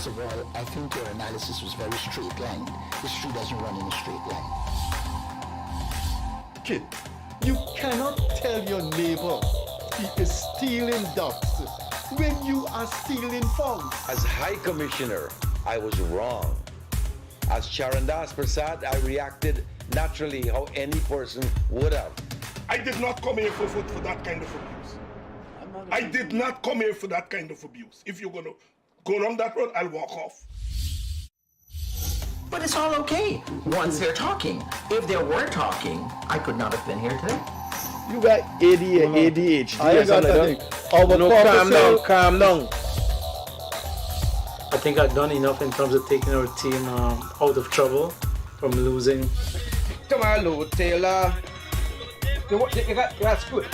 First of all, I think your analysis was very straight line. History doesn't run in a straight line. Kid, you cannot tell your neighbor he is stealing ducks when you are stealing funds. As High Commissioner, I was wrong. As Charandas Prasad, I reacted naturally how any person would have. I did not come here for that kind of abuse. I did not come here for that kind of abuse. If you're going to go down that road, I'll walk off. But it's all okay once they're talking. If they were talking, I could not have been here today. You got ADHD. I got that thing. Calm down. I think I've done enough in terms of taking our team out of trouble from losing. Come on, Lou Taylor. That's good.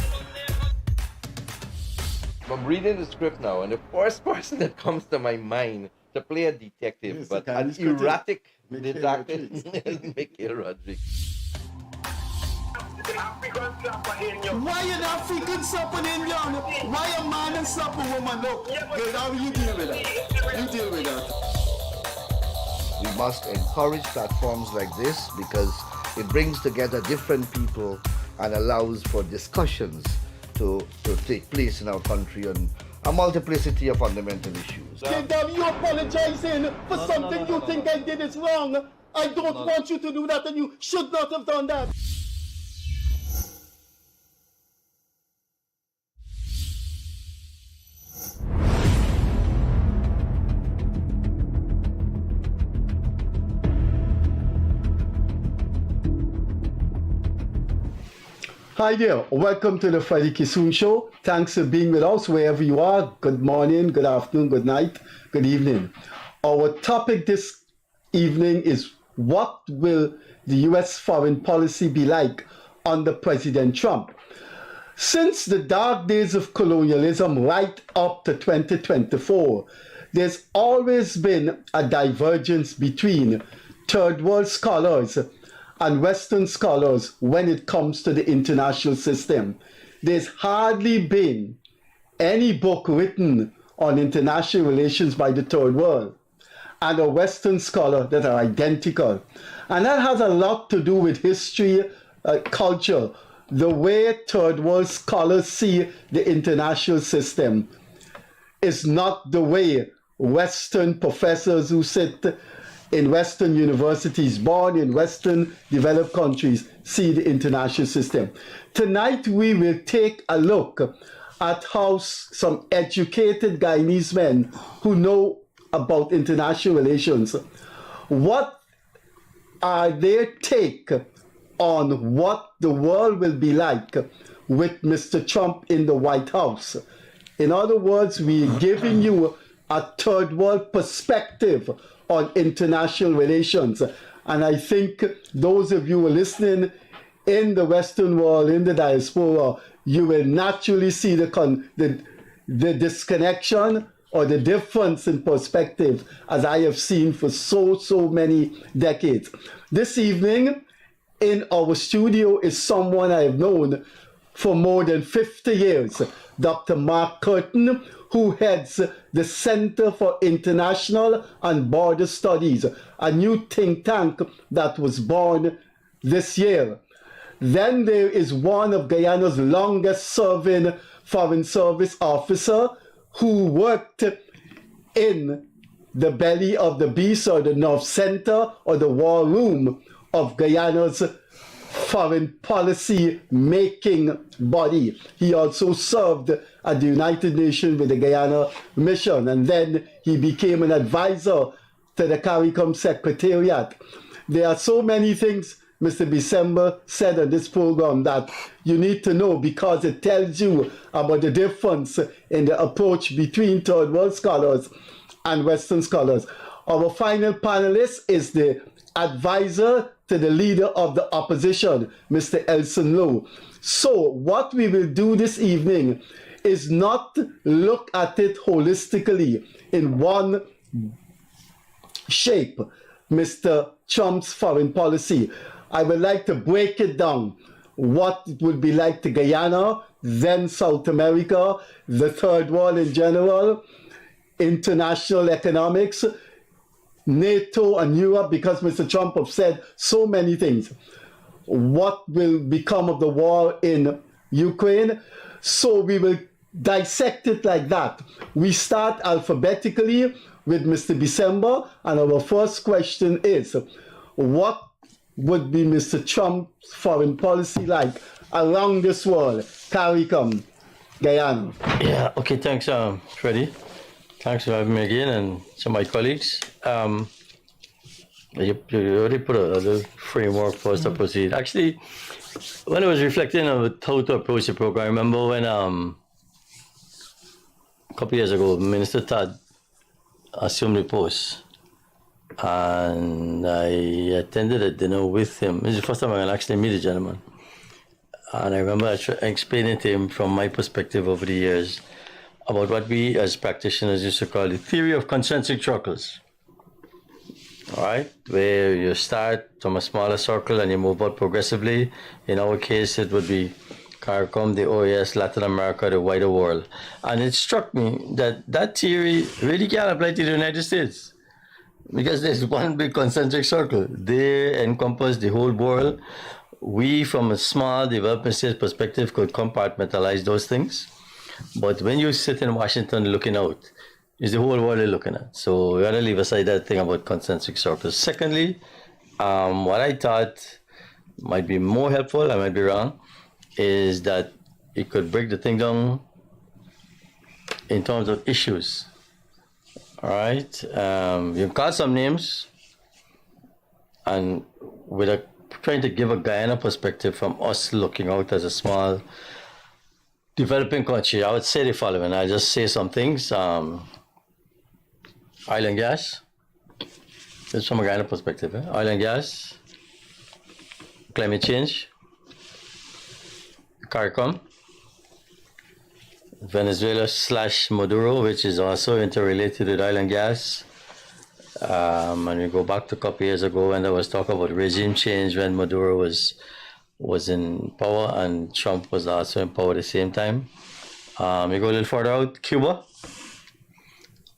I'm reading the script now, and the first person that comes to my mind to play a detective, Yes, but the an Guyanese erratic Mikhail detective Rodriguez. is Mikhail Rodriguez. Why an African slap an Indian? Why a man and slap a woman? No, girl, how you deal with that? You deal with that. We must encourage platforms like this because it brings together different people and allows for discussions to take place in our country on a multiplicity of fundamental issues. Kingdom, you apologizing for something you think I did is wrong. I don't want you to do that, and you should not have done that. Hi there, welcome to the Freddie Kissoon Show. Thanks for being with us wherever you are. Good morning, good afternoon, good night, good evening. Our topic this evening is what will the US foreign policy be like under President Trump? Since the dark days of colonialism right up to 2024, there's always been a divergence between third world scholars and Western scholars when it comes to the international system. There's hardly been any book written on international relations by the third world and a Western scholar that are identical. And that has a lot to do with history, culture, the way third world scholars see the international system is not the way Western professors who sit in Western universities, born in Western developed countries, see the international system. Tonight we will take a look at how some educated Guyanese men who know about international relations, what are their take on what the world will be like with Mr. Trump in the White House. In other words, we're giving you a third world perspective on international relations. And I think those of you who are listening in the Western world, in the diaspora, you will naturally see the disconnection or the difference in perspective as I have seen for so many decades. This evening in our studio is someone I have known for more than 50 years, Dr. Mark KIRTON, who heads the Center for International and Border Studies, a new think tank that was born this year. Then there is one of Guyana's longest serving foreign service officer who worked in the belly of the beast or the North Center or the war room of Guyana's foreign policy making body. He also served at the United Nations with the Guyana mission, and then he became an advisor to the CARICOM Secretariat. There are so many things Mr. BISSEMBER said on this program that you need to know because it tells you about the difference in the approach between third world scholars and Western scholars. Our final panelist is the advisor to the leader of the opposition, Mr. ELSON. So what we will do this evening is not look at it holistically in one shape, Mr. Trump's foreign policy. I would like to break it down, what it would be like to Guyana, then South America, the third world in general, international economics, NATO and Europe, because Mr. Trump have said so many things. What will become of the war in Ukraine? So we will dissect it like that. We start alphabetically with Mr. Bissember, and our first question is, what would be Mr. Trump's foreign policy like around this world? CARICOM, Guyana. Yeah, okay, thanks, Freddie. Thanks for having me again, and to my colleagues. You already put a little framework for us to proceed. Actually, when I was reflecting on how to approach the program, I remember when a couple years ago, Minister Todd assumed the post, and I attended a dinner with him. This is the first time I can actually meet the gentleman. And I remember explaining to him from my perspective over the years about what we as practitioners used to call the theory of concentric circles. All right, where you start from a smaller circle and you move out progressively. In our case, it would be CARICOM, the OAS, Latin America, the wider world. And it struck me that that theory really can't apply to the United States, because there's one big concentric circle. They encompass the whole world. We, from a small developing state perspective, could compartmentalize those things. But when you sit in Washington looking out, it's the whole world you're looking at. So we gotta leave aside that thing about concentric circles. Secondly, what I thought might be more helpful, I might be wrong, is that it could break the thing down in terms of issues. All right, you can call some names, and trying to give a Guyana perspective from us looking out as a small developing country. I would say the following. I'll just say some things. Oil and gas. This is from a Guyana perspective. Oil and gas, climate change, CARICOM, Venezuela / Maduro, which is also interrelated with oil and gas. And we go back to a couple years ago when there was talk about regime change when Maduro was in power and Trump was also in power at the same time. We go a little further out, Cuba.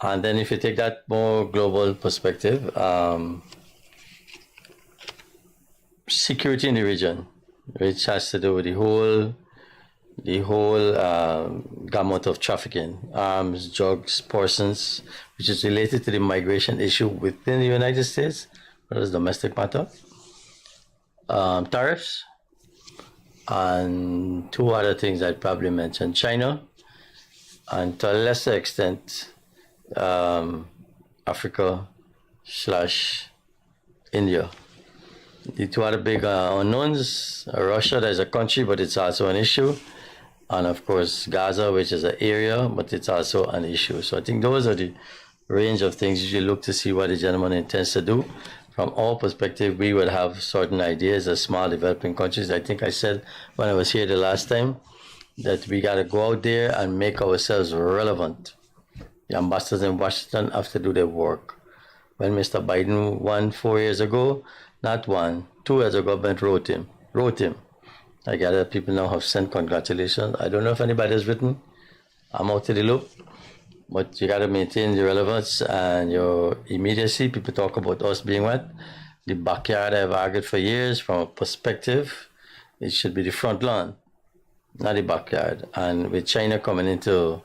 And then if you take that more global perspective, security in the region, which has to do with the whole gamut of trafficking, arms, drugs, persons, which is related to the migration issue within the United States, that is domestic matter, tariffs, and two other things I'd probably mention, China, and to a lesser extent, Africa / India. The two other big unknowns, Russia, there's a country, but it's also an issue. And of course, Gaza, which is an area, but it's also an issue. So I think those are the range of things you look to see what the gentleman intends to do. From our perspective, we would have certain ideas as small developing countries. I think I said when I was here the last time that we got to go out there and make ourselves relevant. The ambassadors in Washington have to do their work. When Mr. Biden won 4 years ago, not 1, 2 years ago, government wrote him. I gather people now have sent congratulations. I don't know if anybody has written. I'm out to the loop. But you got to maintain the relevance and your immediacy. People talk about us being what? The backyard. I've argued for years from a perspective. It should be the front lawn, not the backyard. And with China coming into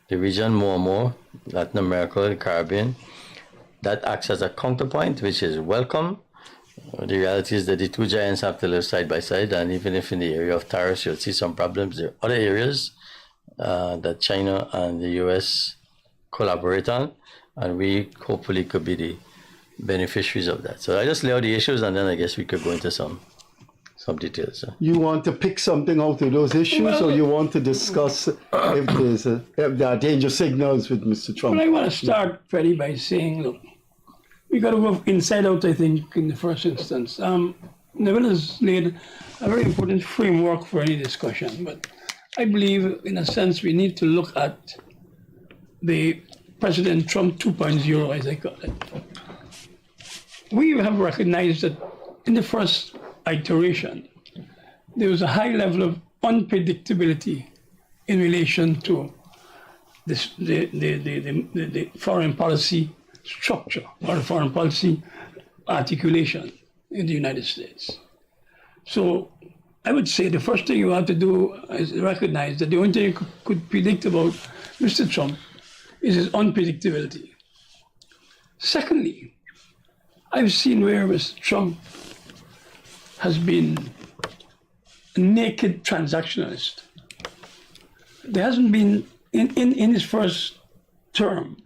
the region more and more, Latin America, the Caribbean, that acts as a counterpoint, which is welcome. The reality is that the two giants have to live side by side, and even if in the area of tariffs you'll see some problems, there are other areas that China and the US collaborate on, and we hopefully could be the beneficiaries of that. So I just lay out the issues, and then I guess we could go into some details. You want to pick something out of those issues, or you want to discuss if there are danger signals with Mr. Trump? Well, I want to start, Freddie, by saying, look, we got to go inside out, I think, in the first instance. Neville has laid a very important framework for any discussion, but I believe, in a sense, we need to look at the President Trump 2.0, as I call it. We have recognized that in the first iteration, there was a high level of unpredictability in relation to the foreign policy structure or the foreign policy articulation in the United States. So I would say the first thing you have to do is recognize that the only thing you could predict about Mr. Trump is his unpredictability. Secondly, I've seen where Mr. Trump has been a naked transactionalist. There hasn't been, in his first term,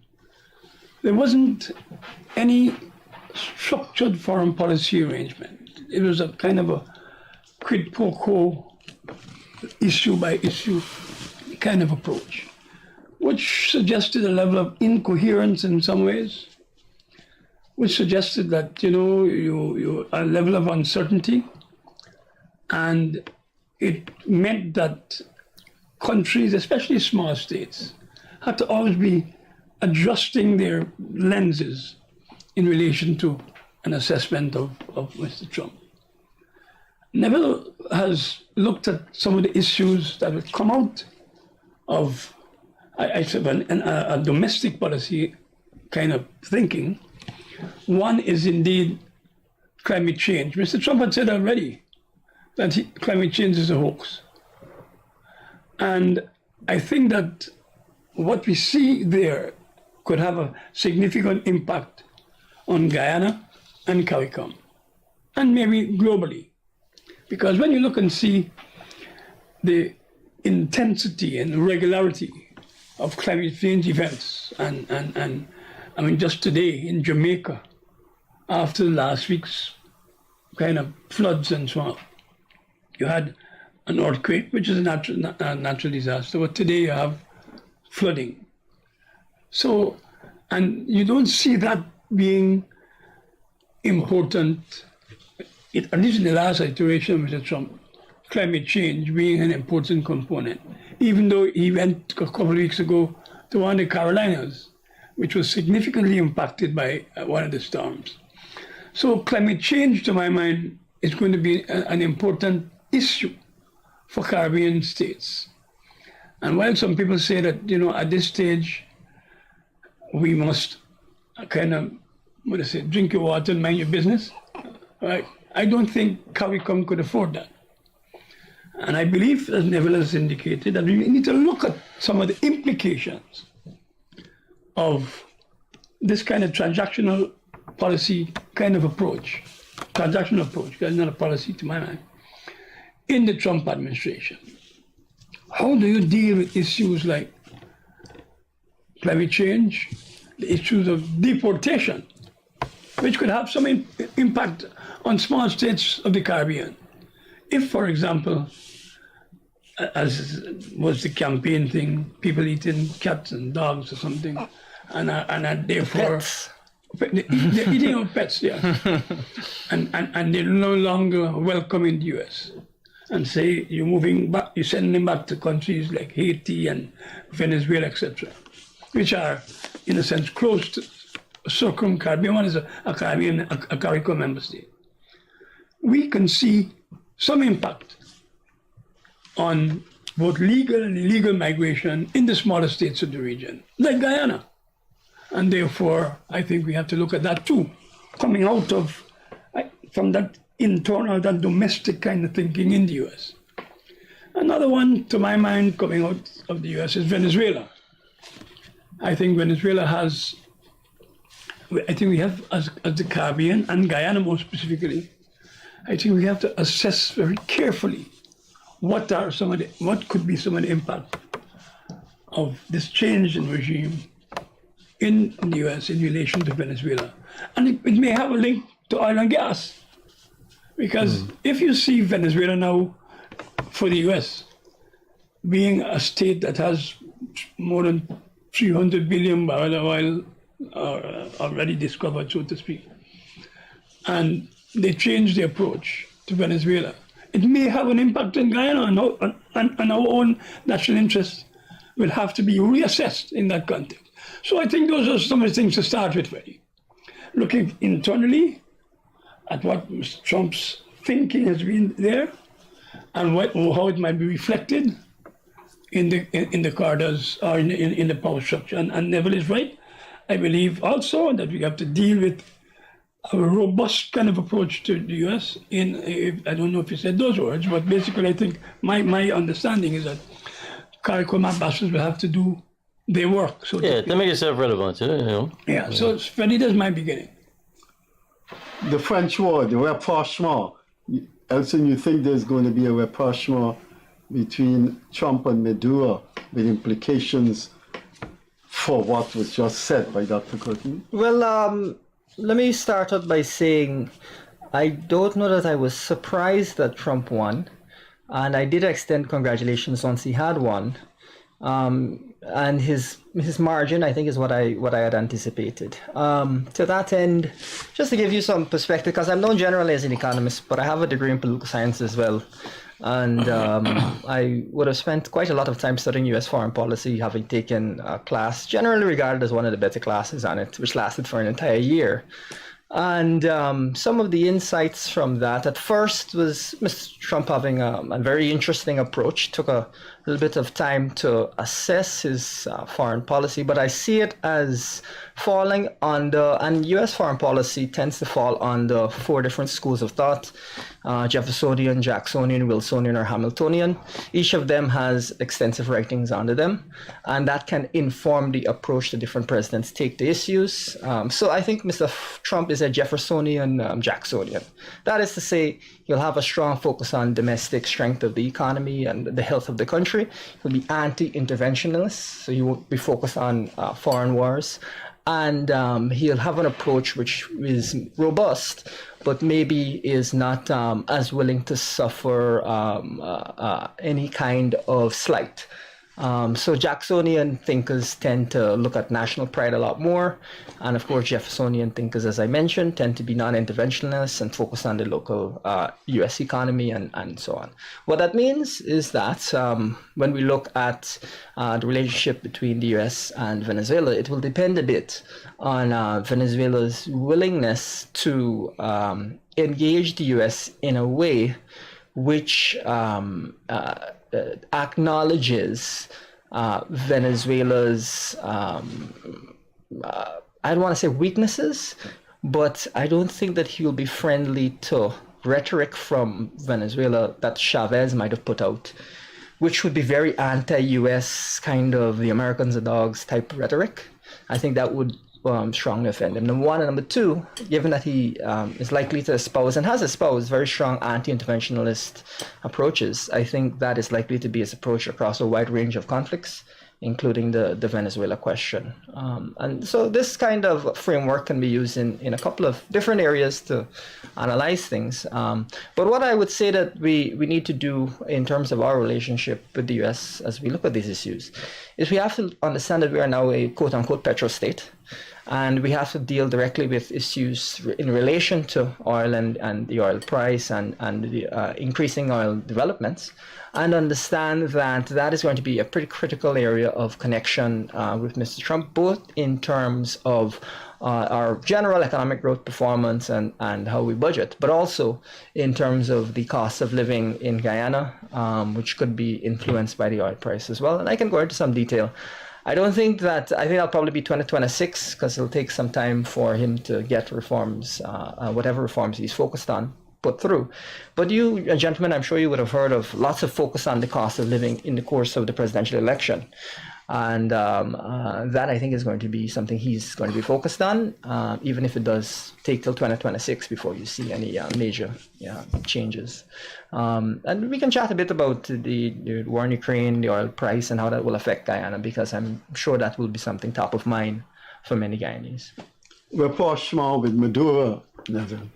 there wasn't any structured foreign policy arrangement. It was a kind of a quid pro quo, issue by issue kind of approach, which suggested a level of incoherence in some ways, which suggested that, you a level of uncertainty, and it meant that countries, especially small states, had to always be adjusting their lenses in relation to an assessment of Mr. Trump. Neville has looked at some of the issues that would come out of a domestic policy kind of thinking. One is indeed climate change. Mr. Trump had said already that climate change is a hoax. And I think that what we see there could have a significant impact on Guyana and CARICOM, and maybe globally. Because when you look and see the intensity and regularity of climate change events, and I mean, just today in Jamaica, after last week's kind of floods and so on, you had an earthquake, which is a natural disaster, but today you have flooding. So, and you don't see that being important, at least in the last iteration of Mr. Trump, climate change being an important component, even though he went a couple of weeks ago to one of the Carolinas, which was significantly impacted by one of the storms. So climate change, to my mind, is going to be an important issue for Caribbean states. And while some people say that, at this stage, we must kind of, drink your water and mind your business, right? I don't think CARICOM could afford that. And I believe, as Neville has indicated, that we need to look at some of the implications of this kind of transactional policy kind of approach, transactional approach, because it's not a policy to my mind, in the Trump administration. How do you deal with issues like climate change, the issues of deportation, which could have some impact on small states of the Caribbean? If, for example, as was the campaign thing, people eating cats and dogs or something, and therefore Pets. They're eating our pets, yeah, and they're no longer welcome in the U.S. And say you're moving back, you send them back to countries like Haiti and Venezuela, etc., which are, in a sense, close to circum-Caribbean. One is a CARICOM member state. We can see some impact on both legal and illegal migration in the smaller states of the region, like Guyana. And therefore, I think we have to look at that too, coming out of, from that internal, that domestic kind of thinking in the US. Another one, to my mind, coming out of the US is Venezuela. I think Venezuela has, I think we have, as the Caribbean, and Guyana more specifically, I think we have to assess very carefully what could be some of the impact of this change in regime in the US in relation to Venezuela. And it may have a link to oil and gas. Because if you see Venezuela now, for the US, being a state that has more than 300 billion barrels of oil already discovered, so to speak, and they change the approach to Venezuela, it may have an impact in Guyana, and our own national interests will have to be reassessed in that context. So I think those are some of the things to start with, Freddie. Looking internally at what Mr. Trump's thinking has been there, and how it might be reflected in the cadres or in the power structure. And Neville is right. I believe also that we have to deal with a robust kind of approach to the U.S. I don't know if you said those words, but basically I think my understanding is that CARICOM ambassadors will have to do their work. So to make yourself relevant, you know. Yeah, so Freddie, that's my beginning. The French word, the rapprochement. Elson, you think there's going to be a rapprochement between Trump and Maduro with implications for what was just said by Dr. KIRTON? Well, let me start out by saying I don't know that I was surprised that Trump won, and I did extend congratulations once he had won. And his margin, I think, is what I had anticipated. To that end, just to give you some perspective, because I'm known generally as an economist, but I have a degree in political science as well. And I would have spent quite a lot of time studying U.S. foreign policy, having taken a class generally regarded as one of the better classes on it, which lasted for an entire year. And some of the insights from that at first was Mr. Trump having a very interesting approach. Took a little bit of time to assess his foreign policy, but I see it as falling under, and U.S. foreign policy tends to fall under 4 different schools of thought: Jeffersonian, Jacksonian, Wilsonian, or Hamiltonian. Each of them has extensive writings under them, and that can inform the approach the different presidents take to issues. So I think Mr. Trump is a Jeffersonian Jacksonian. That is to say, he'll have a strong focus on domestic strength of the economy and the health of the country. He'll be anti-interventionist, so he won't be focused on foreign wars. And he'll have an approach which is robust, but maybe is not as willing to suffer any kind of slight. So Jacksonian thinkers tend to look at national pride a lot more. And of course, Jeffersonian thinkers, as I mentioned, tend to be non-interventionists and focus on the local U.S. economy and so on. What that means is that when we look at the relationship between the U.S. and Venezuela, it will depend a bit on Venezuela's willingness to engage the U.S. in a way which acknowledges Venezuela's, I don't want to say weaknesses, but I don't think that he will be friendly to rhetoric from Venezuela that Chavez might have put out, which would be very anti-US, kind of the Americans are dogs type rhetoric. I think that would strongly offend him. Number one. And number two, given that he is likely to espouse and has espoused very strong anti-interventionalist approaches, I think that is likely to be his approach across a wide range of conflicts, including the Venezuela question. And so this kind of framework can be used in a couple of different areas to analyze things. But what I would say that we need to do in terms of our relationship with the US as we look at these issues is we have to understand that we are now a quote-unquote petrostate. And we have to deal directly with issues in relation to oil and the oil price and the increasing oil developments, and understand that that is going to be a pretty critical area of connection with Mr. Trump, both in terms of our general economic growth performance and how we budget, but also in terms of the cost of living in Guyana, which could be influenced by the oil price as well. And I can go into some detail. I think that'll probably be 2026, because it'll take some time for him to get reforms, whatever reforms he's focused on, put through. But you, gentlemen, I'm sure you would have heard of lots of focus on the cost of living in the course of the presidential election. And that, I think, is going to be something he's going to be focused on, even if it does take till 2026 before you see any major changes. And we can chat a bit about the war in Ukraine, the oil price, and how that will affect Guyana, because I'm sure that will be something top of mind for many Guyanese. Rapprochement with Maduro, Neville.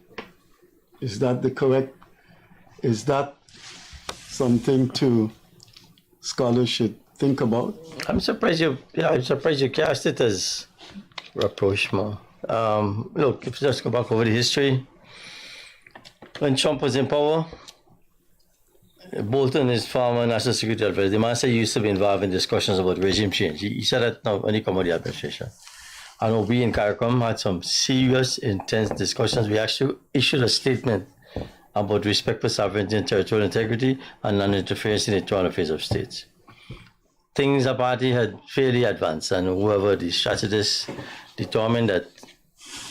Is that the correct? Is that something scholars should think about? I'm surprised you cast it as rapprochement. Look, if you just go back over the history, when Trump was in power, Bolton, his former national security advisor, the man said he used to be involved in discussions about regime change. He said that now when he came out of the administration. And we in CARICOM had some serious, intense discussions. We actually issued a statement about respect for sovereignty and territorial integrity and non-interference in the internal affairs of states. things the party had fairly advanced, and whoever the strategist determined that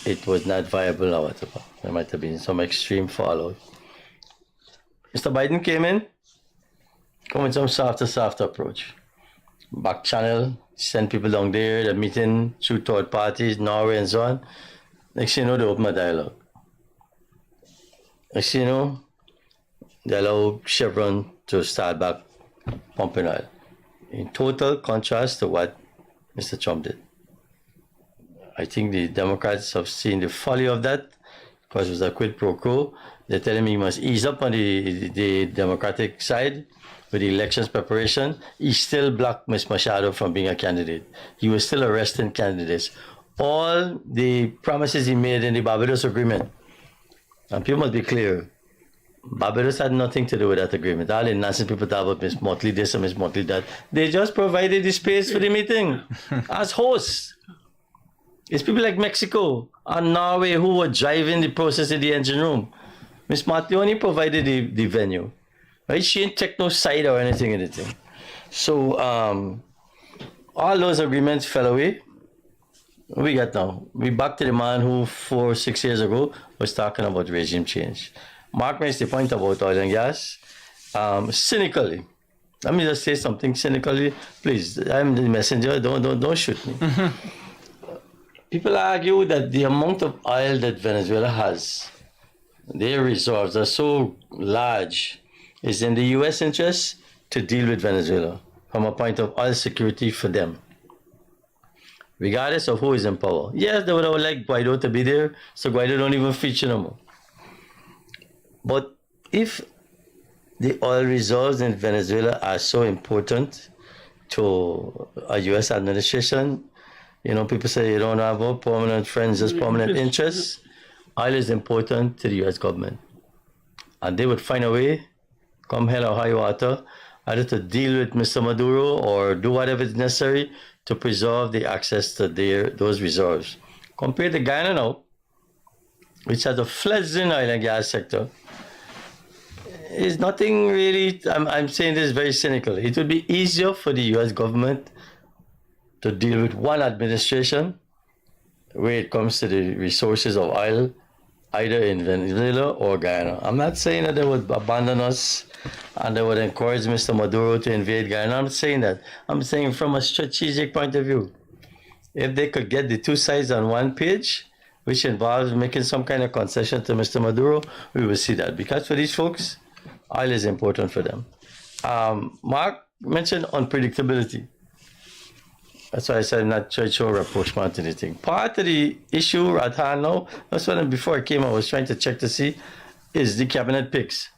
it was not viable or whatever. There might have been some extreme fallout. Mr. Biden came in, with some softer approach. Back channel, send people down there, the meeting through third parties, Norway and so on. Next thing you know, they open a dialogue. Next thing you know, they allow Chevron to start back pumping oil. In total contrast to what Mr. Trump did. I think the Democrats have seen the folly of that because it was a quid pro quo. They're telling me he must ease up on the Democratic side with the elections preparation. He still blocked Ms. Machado from being a candidate. He was still arresting candidates. All the promises he made in the Barbados Agreement, and people must be clear, Barbados had nothing to do with that agreement. All the nonsense people talk about Ms. Motley this and Ms. Motley that. They just provided the space for the meeting as hosts. It's people like Mexico and Norway who were driving the process in the engine room. Ms. Motley only provided the venue. Right? She didn't take no side or anything. So all those agreements fell away. What we got now? We back to the man who 4-6 years ago was talking about regime change. Mark makes the point about oil and gas. Cynically, let me just say something cynically. Please, I'm the messenger. Don't shoot me. People argue that the amount of oil that Venezuela has, their reserves are so large, it's in the U.S. interest to deal with Venezuela from a point of oil security for them, regardless of who is in power. Yes, they would have liked Guaido to be there, so Guaido don't even feature no more. But if the oil reserves in Venezuela are so important to a U.S. administration, you know, people say you don't have permanent friends, just permanent interests. Oil is important to the U.S. government. And they would find a way, come hell or high water, either to deal with Mr. Maduro or do whatever is necessary to preserve the access to those reserves. Compared to Guyana now, which has a fledgling oil and gas sector, is nothing really. I'm saying this very cynically. It would be easier for the U.S. government to deal with one administration where it comes to the resources of oil, either in Venezuela or Guyana. I'm not saying that they would abandon us and they would encourage Mr. Maduro to invade Guyana. I'm not saying that. I'm saying from a strategic point of view, if they could get the two sides on one page, which involves making some kind of concession to Mr. Maduro, we will see that. Because for these folks, oil is important for them. Mark mentioned unpredictability. That's why I said I'm not trying to show rapprochement to anything. Part of the issue at hand now, that's when before I came, I was trying to check to see, is the cabinet picks.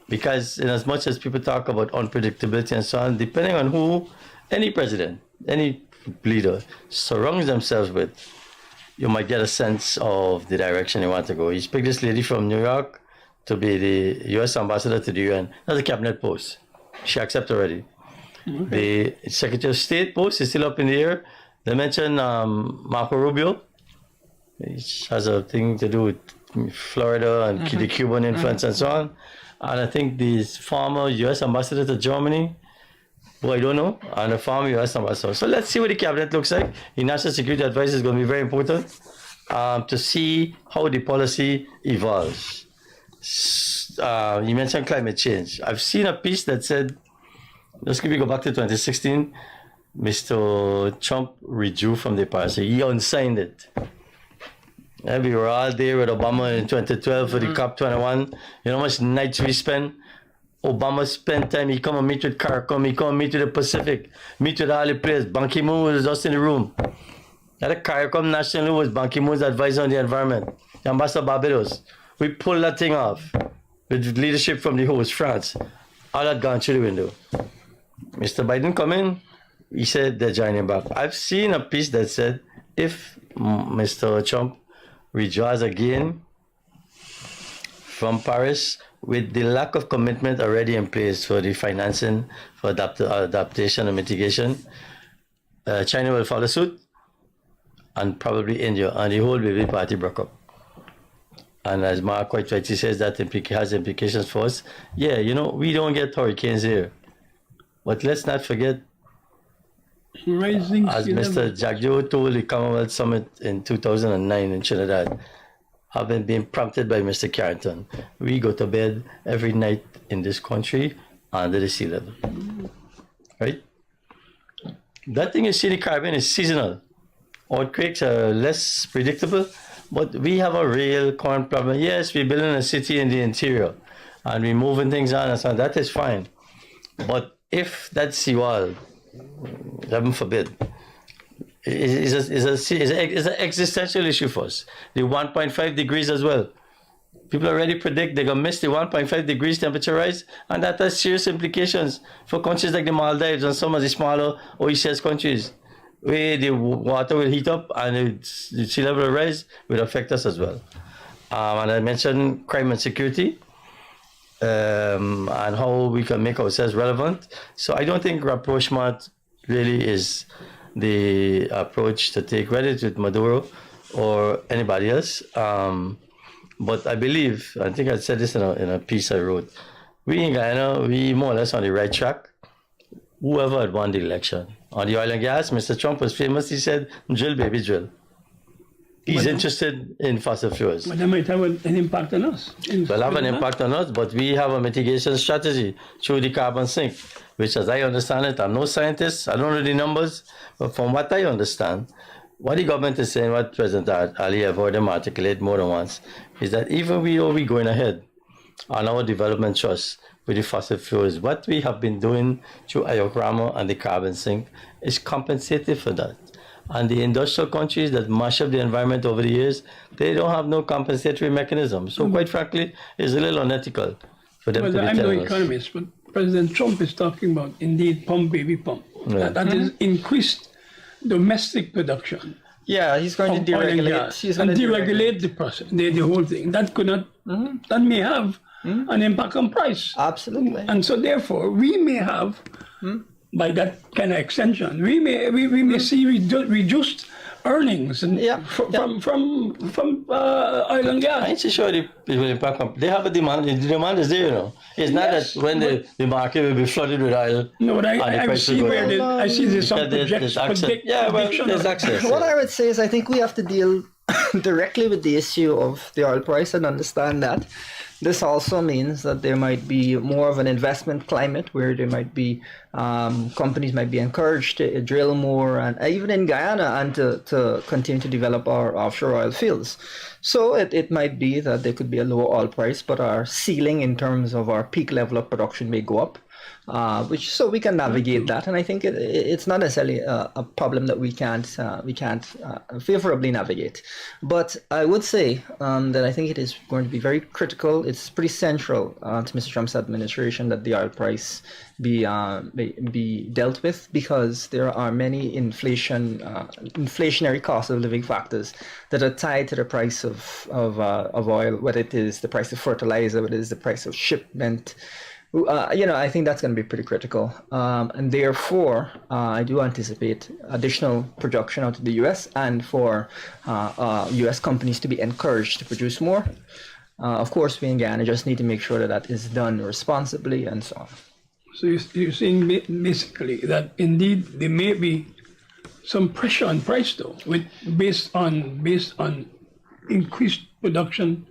Because in as much as people talk about unpredictability and so on, depending on who any president, any leader surrounds themselves with, you might get a sense of the direction you want to go. He's picked this lady from New York to be the U.S. ambassador to the UN. That's a cabinet post. She accepted already. Okay. The Secretary of State post is still up in the air. They mentioned Marco Rubio, which has a thing to do with Florida and the Cuban influence and so on. And I think the former U.S. ambassador to Germany, who I don't know, and a former U.S. ambassador. So let's see what the cabinet looks like. The National Security Advice is going to be very important to see how the policy evolves. You mentioned climate change. I've seen a piece that said, let's go back to 2016, Mr. Trump withdrew from the Paris. He unsigned it. And we were all there with Obama in 2012 for the COP21. You know how much nights we spent? Obama spent time. He come and meet with CARICOM. He come and meet with the Pacific. Meet with all the players. Ban Ki-moon was just in the room. At the CARICOM National was Ban Ki-moon's advisor on the environment. The ambassador of Barbados. We pulled that thing off with leadership from the host, France. All that gone through the window. Mr. Biden come in. He said they're joining back. I've seen a piece that said if Mr. Trump withdraws again from Paris with the lack of commitment already in place for the financing for adaptation and mitigation, China will follow suit and probably India, and the whole baby party broke up. And as Mark quite rightly says, that has implications for us. Yeah, you know, we don't get hurricanes here. But let's not forget, Rising as sea Mr. level. Jagjo told the Commonwealth Summit in 2009 in Trinidad, having been prompted by Mr. KIRTON, we go to bed every night in this country under the sea level. Right? That thing you see in the Caribbean is seasonal. Earthquakes are less predictable, but we have a real current problem. Yes, we're building a city in the interior and we're moving things on and so on. That is fine. But if that seawall, heaven forbid, is an existential issue for us. The 1.5 degrees as well. People already predict they're going to miss the 1.5 degrees temperature rise, and that has serious implications for countries like the Maldives and some of the smaller OECS countries, where the water will heat up and the sea level rise will affect us as well. And I mentioned crime and security and how we can make ourselves relevant. So I don't think rapprochement really is the approach to take, whether it's with Maduro or anybody else. But I believe, I think I said this in a piece I wrote, we in Guyana, we more or less on the right track. Whoever had won the election. On the oil and gas, Mr. Trump was famous, he said, drill, baby, drill. He's interested in fossil fuels. But that might have an impact on us. Will have an impact on us, but we have a mitigation strategy through the carbon sink, which, as I understand it, I'm no scientist, I don't know the numbers, but from what I understand, what the government is saying, what President Ali have heard him articulate more than once, is that even we going ahead on our development trust with the fossil fuels, what we have been doing through Ayokrama and the carbon sink is compensated for that. And the industrial countries that mash up the environment over the years, they don't have no compensatory mechanism. So quite frankly, it's a little unethical for them to be I'm no telling us. economist, but President Trump is talking about, indeed, pump, baby, pump. Yeah. That is increased domestic production. Yeah, he's going to of oil and deregulate. gas, He's and going to deregulate the process, the whole thing. That could not, that may have an impact on price. Absolutely. And so therefore, we may have, by that kind of extension, we may see reduced earnings and from oil and gas. I ain't so sure it will impact on. They have a demand. The demand is there, you know. It's not that when the market will be flooded with oil. No, but and the I price see will go where down. I see there's some There's access. prediction. There's access. What I would say is I think we have to deal directly with the issue of the oil price and understand that this also means that there might be more of an investment climate where there might be companies might be encouraged to drill more, and even in Guyana, and to continue to develop our offshore oil fields. So it might be that there could be a lower oil price, but our ceiling in terms of our peak level of production may go up. So we can navigate that, and I think it's not necessarily a problem that we can't favorably navigate. But I would say that I think it is going to be very critical. It's pretty central to Mr. Trump's administration that the oil price be dealt with, because there are many inflationary cost of living factors that are tied to the price of oil, whether it is the price of fertilizer, whether it is the price of shipment. I think that's going to be pretty critical. And therefore, I do anticipate additional production out of the U.S. and for U.S. companies to be encouraged to produce more. Of course, we in Guyana just need to make sure that is done responsibly and so on. So you're saying basically that indeed there may be some pressure on price, though, based on increased production.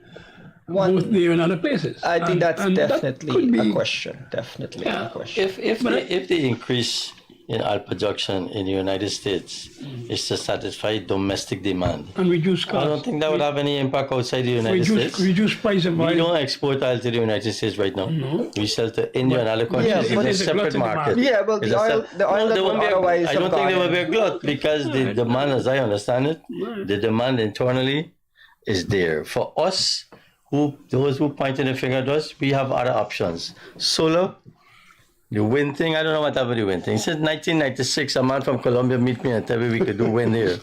Both there and other places. I think that's definitely that a question. Definitely a question. If the increase in oil production in the United States is to satisfy domestic demand, and reduce costs, I don't think that would have any impact outside the United States. Reduce price of oil. We don't export oil to the United States right now. No. We sell to India and other countries. It's a separate market. Yeah, but the oil that would otherwise I don't think there will be a glut, because the demand, as I understand it, the demand internally is there. For us, those who pointed the finger at us, we have other options. Solar, the wind thing, I don't know what happened with the wind thing. Since 1996, a man from Colombia meet me and tell me we could do wind here.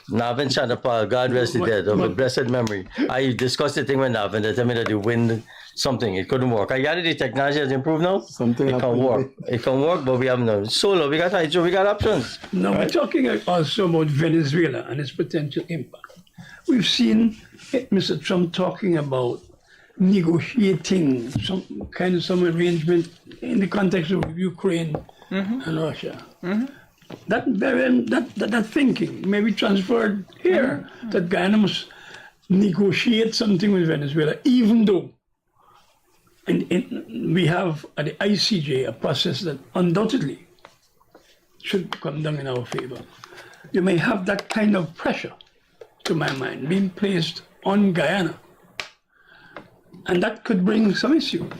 Navin Chandapal, God rest the dead, of a blessed memory. I discussed the thing with Navin. They tell me that the wind, something, it couldn't work. I got it, the technology has improved now. It can work. It can work, but we have no solar, we got hydro, we got options. Now, we're talking also about Venezuela and its potential impact. We've seen Mr. Trump talking about negotiating some arrangement in the context of Ukraine and Russia. That thinking may be transferred here, that Guyana must negotiate something with Venezuela, even though we have at the ICJ a process that undoubtedly should come down in our favor. You may have that kind of pressure, to my mind, being placed on Guyana. And that could bring some issues.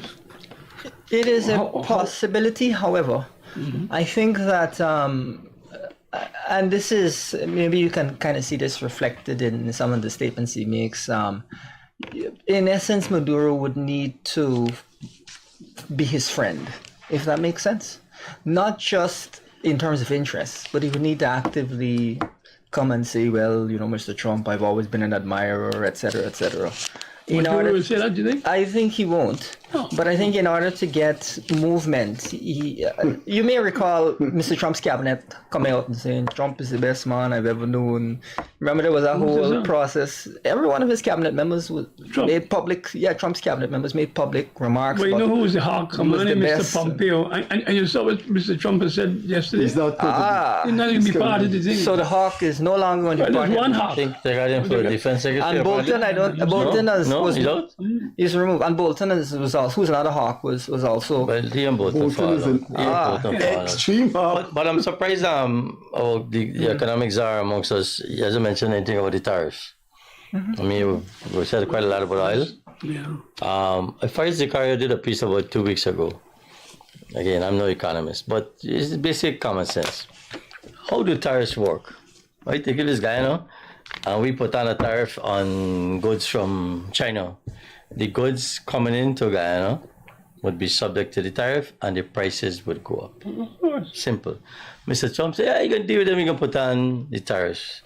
It is a possibility, however. I think that, and this is, maybe you can kind of see this reflected in some of the statements he makes. In essence, Maduro would need to be his friend, if that makes sense. Not just in terms of interests, but he would need to actively come and say, well, you know, Mr. Trump, I've always been an admirer, etc., etc. Maduro will say that, do you think? I think he won't. Oh. But I think in order to get movement, you may recall Mr. Trump's cabinet coming out and saying Trump is the best man I've ever known. Remember, there was a whole process. Every one of his cabinet members made public. Yeah, Trump's cabinet members made public remarks. Well, you know who was the hawk? Mr. Pompeo. And you saw what Mr. Trump has said yesterday. He's not. He's not going to be part of the thing. So the hawk is no longer going to be part of it. There's one I hawk. think they got him for the defense secretary. And Bolton, Bolton he's out. He's removed. And Bolton who's another hawk, was also. Well, he and Bolton Bolton is an extreme hawk. But I'm surprised the economic czar amongst us, he hasn't mentioned anything about the tariffs. I mean, we've said quite a lot about oil. Yeah. Faris Zakaria did a piece about 2 weeks ago. Again, I'm no economist, but it's basic common sense. How do tariffs work? Right, they give this Guyana, and we put on a tariff on goods from China. The goods coming into Guyana would be subject to the tariff, and the prices would go up. Of course. Simple. Mr. Trump said, yeah, you can deal with them, you can put on the tariffs.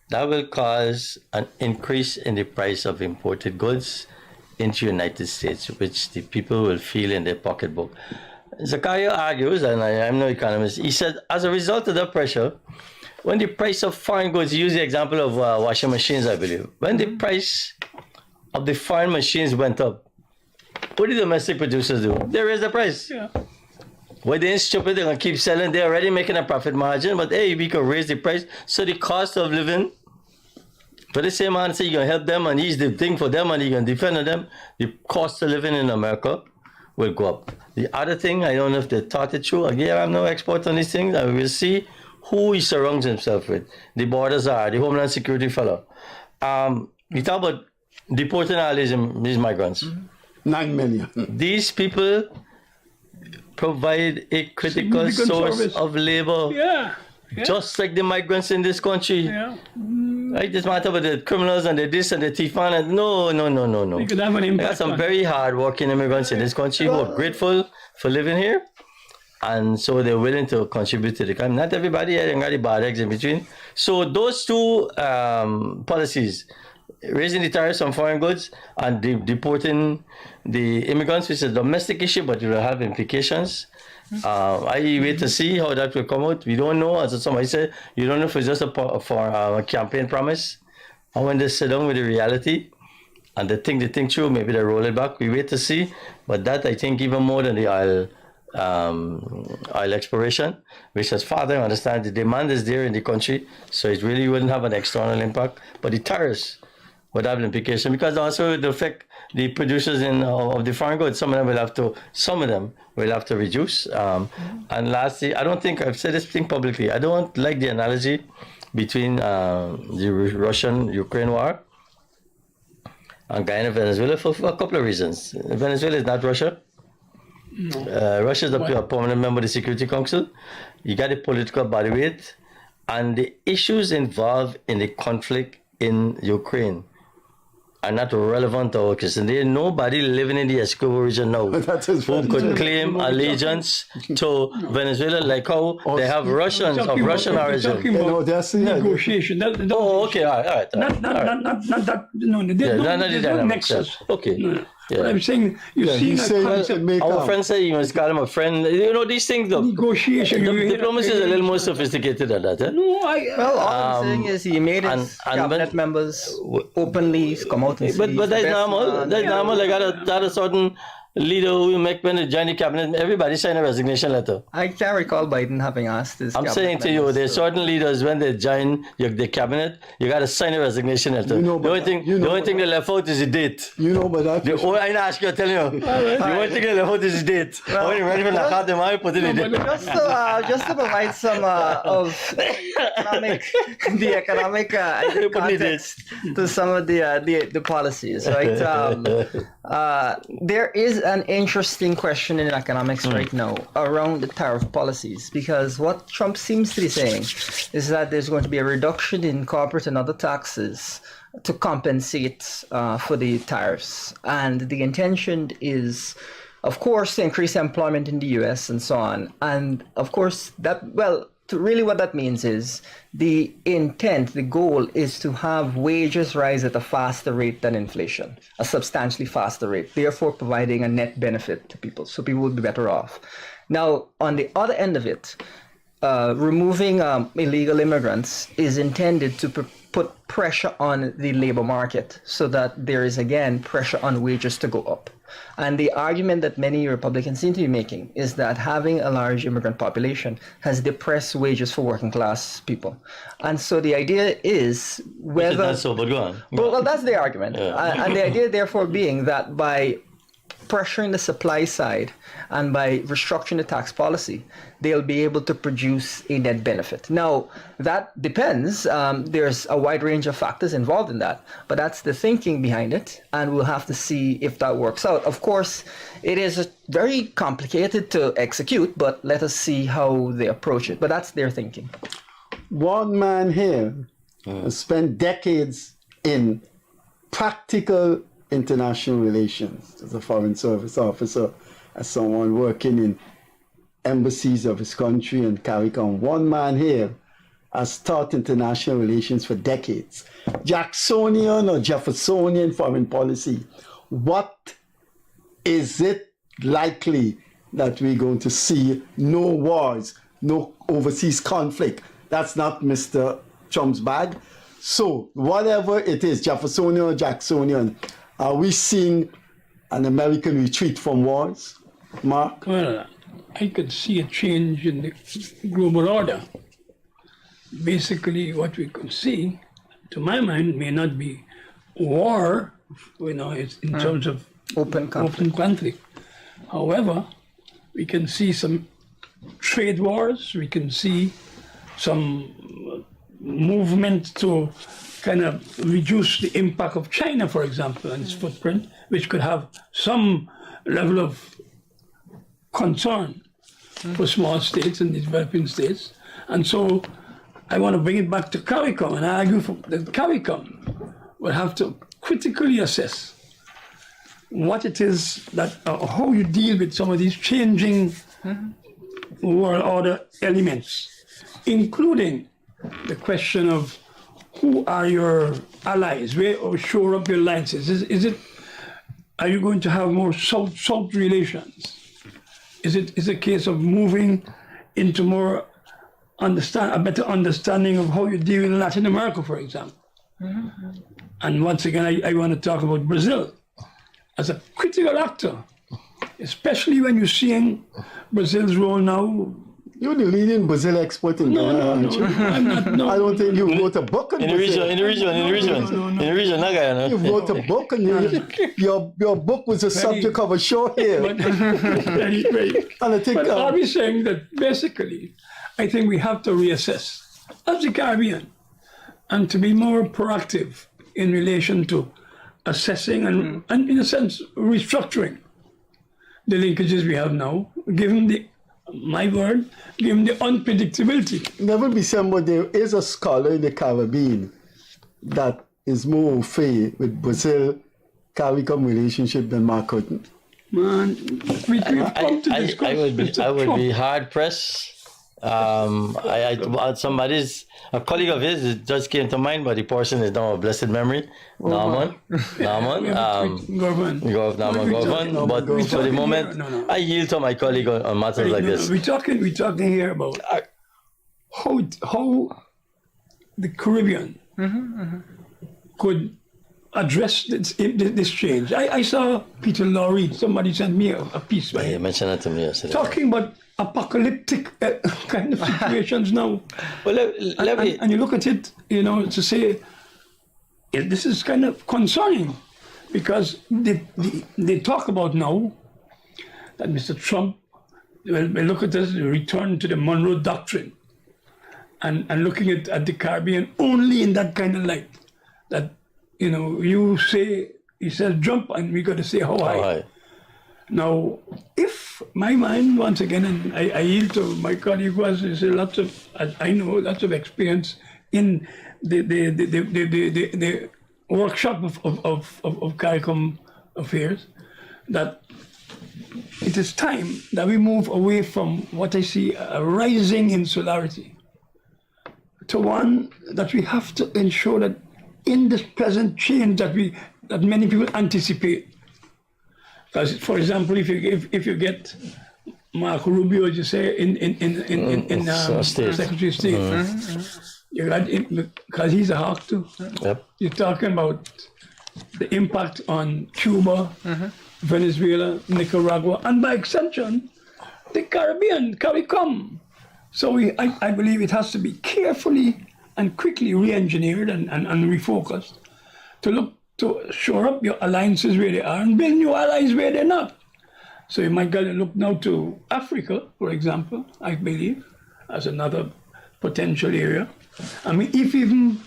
That will cause an increase in the price of imported goods into the United States, which the people will feel in their pocketbook. Zakaria argues, and I'm no economist, he said, as a result of that pressure, when the price of foreign goods, use the example of washing machines, I believe, when the price of the foreign machines went up, what did domestic producers do? They raised the price. Yeah. Well, they ain't stupid, they're going to keep selling. They're already making a profit margin, but hey, we can raise the price. So the cost of living, for the same answer, you're going to help them and ease the thing for them and you're going to defend them, the cost of living in America will go up. The other thing, I don't know if they thought it through. Again, I'm no expert on these things. I will see who he surrounds himself with. The borders are, the Homeland Security fellow. We talk about deporting all these migrants. 9 million. These people provide a critical source of labor. Yeah. Just like the migrants in this country. Yeah. Right? This matter about the criminals and the this and the thief and no. You could have an impact. There are some very hard-working immigrants in this country who are grateful for living here, and so they're willing to contribute to the economy. Not everybody, and got the bad eggs in between. So those two policies, raising the tariffs on foreign goods and deporting the immigrants, which is a domestic issue, but it will have implications. I wait to see how that will come out. We don't know, as somebody said, you don't know if it's just a campaign promise, or when they sit down with the reality and they think through, maybe they roll it back. We wait to see. But that, I think, even more than the oil exploration, which as far as I understand, the demand is there in the country, so it really wouldn't have an external impact. But the tariffs would have an implication, because also it will affect the producers of the foreign goods. Some of them will have to reduce. And lastly, I don't think I've said this thing publicly. I don't like the analogy between the Russian-Ukraine war and Guyana, Venezuela for a couple of reasons. Venezuela is not Russia. No. Russia is a permanent member of the Security Council. You got a political body weight, and the issues involved in the conflict in Ukraine are not relevant to our case. And there's nobody living in the Escobar region now who could claim allegiance to Venezuela, like how they have Russians of Russian origin. Negotiation. Okay, all right. Not that. No, there's no nexus. Okay. No. But I'm saying, he's saying concept. Our friend said you must call him a friend. You know, these things, look. Negotiation. Diplomacy is a little more sophisticated than that. Eh? No, Well, all I'm saying is he made his cabinet members openly come out and say. But that's normal. That's normal. Like at a certain leader who make when they join the cabinet, everybody sign a resignation letter. I can't recall Biden having asked his. I'm saying to you, there's certain leaders when they join the cabinet, you got to sign a resignation letter. You know, the only thing they left out is the date. You know, but that. I didn't ask you, I tell you. The only thing they left out is the date. When you ready for the card, they put it in the date. Just to provide some of the economic context to some of the policies, right? There is an interesting question in economics right now around the tariff policies, because what Trump seems to be saying is that there's going to be a reduction in corporate and other taxes to compensate for the tariffs. And the intention is, of course, to increase employment in the US and so on. And of course, really what that means is the intent, the goal is to have wages rise at a faster rate than inflation, a substantially faster rate, therefore providing a net benefit to people. So people will be better off. Now, on the other end of it, removing illegal immigrants is intended to put pressure on the labor market so that there is, again, pressure on wages to go up. And the argument that many Republicans seem to be making is that having a large immigrant population has depressed wages for working class people. And so the idea is whether... That's so, but go on. Well, that's the argument. Yeah. And the idea, therefore, being that by pressuring the supply side and by restructuring the tax policy, they'll be able to produce a net benefit. Now, that depends. There's a wide range of factors involved in that, but that's the thinking behind it, and we'll have to see if that works out. Of course, it is very complicated to execute, but let us see how they approach it. But that's their thinking. One man here has spent decades in practical international relations as a foreign service officer, as someone working in embassies of his country and CARICOM. One man here has taught international relations for decades. Jacksonian or Jeffersonian foreign policy. What is it likely that we're going to see? No wars, no overseas conflict. That's not Mr. Trump's bag. So whatever it is, Jeffersonian or Jacksonian, are we seeing an American retreat from wars, Mark? Well, I could see a change in the global order. Basically, what we could see, to my mind, may not be war, it's in terms of open conflict. However, we can see some trade wars, we can see some movement to kind of reduce the impact of China, for example, and its footprint, which could have some level of concern for small states and developing states. And so I want to bring it back to CARICOM, and I argue that CARICOM will have to critically assess what it is that, how you deal with some of these changing world order elements, including the question of who are your allies, where or shore up your alliances. Are you going to have more South relations? Is it a case of moving into more a better understanding of how you deal in Latin America, for example? And once again, I want to talk about Brazil as a critical actor, especially when you're seeing Brazil's role now. You're the leading Brazil expert in Ghana, aren't you? I'm not. No. I don't think you wrote a book on Brazil. In the region, not Guyana. You wrote a book, and your book was the subject of a show here. And I think. But are we saying that basically, I think we have to reassess as the Caribbean, and to be more proactive in relation to assessing and in a sense restructuring the linkages we have now, given the unpredictability. Never December, there is a scholar in the Caribbean that is more au fait with Brazil-CARICOM relationship than Mark Curtin. Man, we've come to this I would be hard pressed A colleague of his it just came to mind, but the person is now a blessed memory. Norman. Government. But for the moment, I yield to my colleague on matters like this. We're talking here about how the Caribbean could address this change. I saw Peter Lorre, somebody sent me a piece by You him, mentioned that to me yesterday. talking about apocalyptic kind of situations now. Well, And you look at it, to say, this is kind of concerning, because they talk about now that Mr. Trump will look at this, return to the Monroe Doctrine, and looking at the Caribbean only in that kind of light, that, you say, he says jump, and we got to say how high. Now, if my mind, once again, and I yield to my colleague who has lots of experience in the workshop of CARICOM affairs, that it is time that we move away from what I see a rising insularity to one that we have to ensure that in this present change that many people anticipate. Because, for example, if you get Marco Rubio, as you say, in Secretary of State, you got because he's a hawk too. Yep. You're talking about the impact on Cuba, Venezuela, Nicaragua, and by extension, the Caribbean, CARICOM. So I believe it has to be carefully and quickly re-engineered and refocused to look to shore up your alliances where they are and build new allies where they're not. So you might look now to Africa, for example, I believe, as another potential area. I mean, if even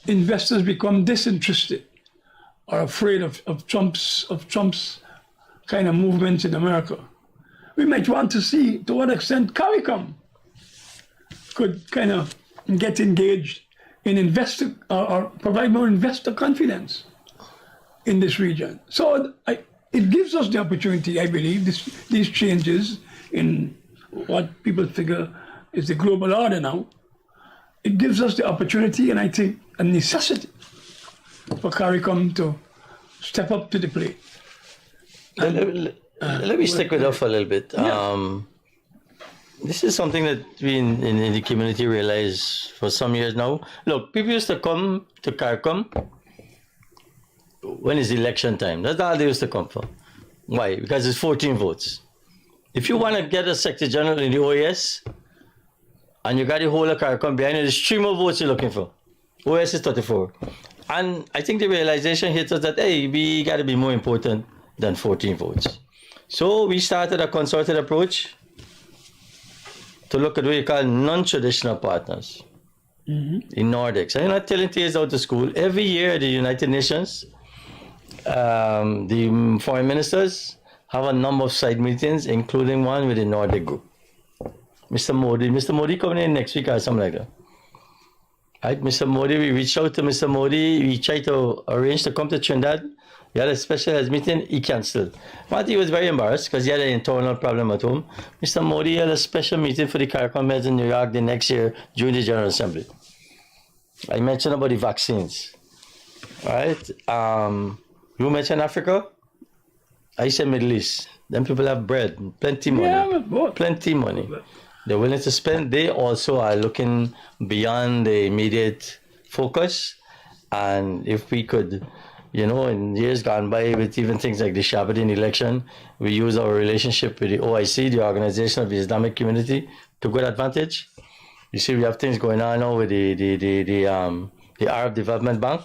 investors become disinterested or afraid of Trump's kind of movements in America, we might want to see to what extent CARICOM could kind of get engaged in investor or provide more investor confidence in this region. So it gives us the opportunity, I believe, these changes in what people figure is the global order now. It gives us the opportunity, and I think a necessity, for CARICOM to step up to the plate. Let me stick with that for a little bit. Yeah. This is something that we in the community realize for some years now. Look, people used to come to CARICOM when it's election time. That's all they used to come for. Why? Because it's 14 votes. If you want to get a Secretary General in the OAS, and you got the whole of CARICOM behind you, there's 3 more votes you're looking for. OAS is 34. And I think the realization hit us that, hey, we got to be more important than 14 votes. So we started a concerted approach to look at what you call non-traditional partners, the Nordics. I'm not telling tales out of school. Every year, the United Nations, the foreign ministers have a number of side meetings, including one with the Nordic group. Mr. Modi coming in next week or something like that. Right, Mr. Modi, we reached out to Mr. Modi. We tried to arrange to come to Trinidad. He had a special meeting, he cancelled. But he was very embarrassed because he had an internal problem at home. Mr. Modi had a special meeting for the CARICOM heads in New York the next year during the General Assembly. I mentioned about the vaccines. Right? You mentioned Africa. I said Middle East. Them people have bread, plenty money. Plenty money. They're willing to spend. They also are looking beyond the immediate focus. And if we could, in years gone by, with even things like the Shabadin election, we use our relationship with the OIC, the Organization of the Islamic Community, to good advantage. You see, we have things going on now with the Arab Development Bank.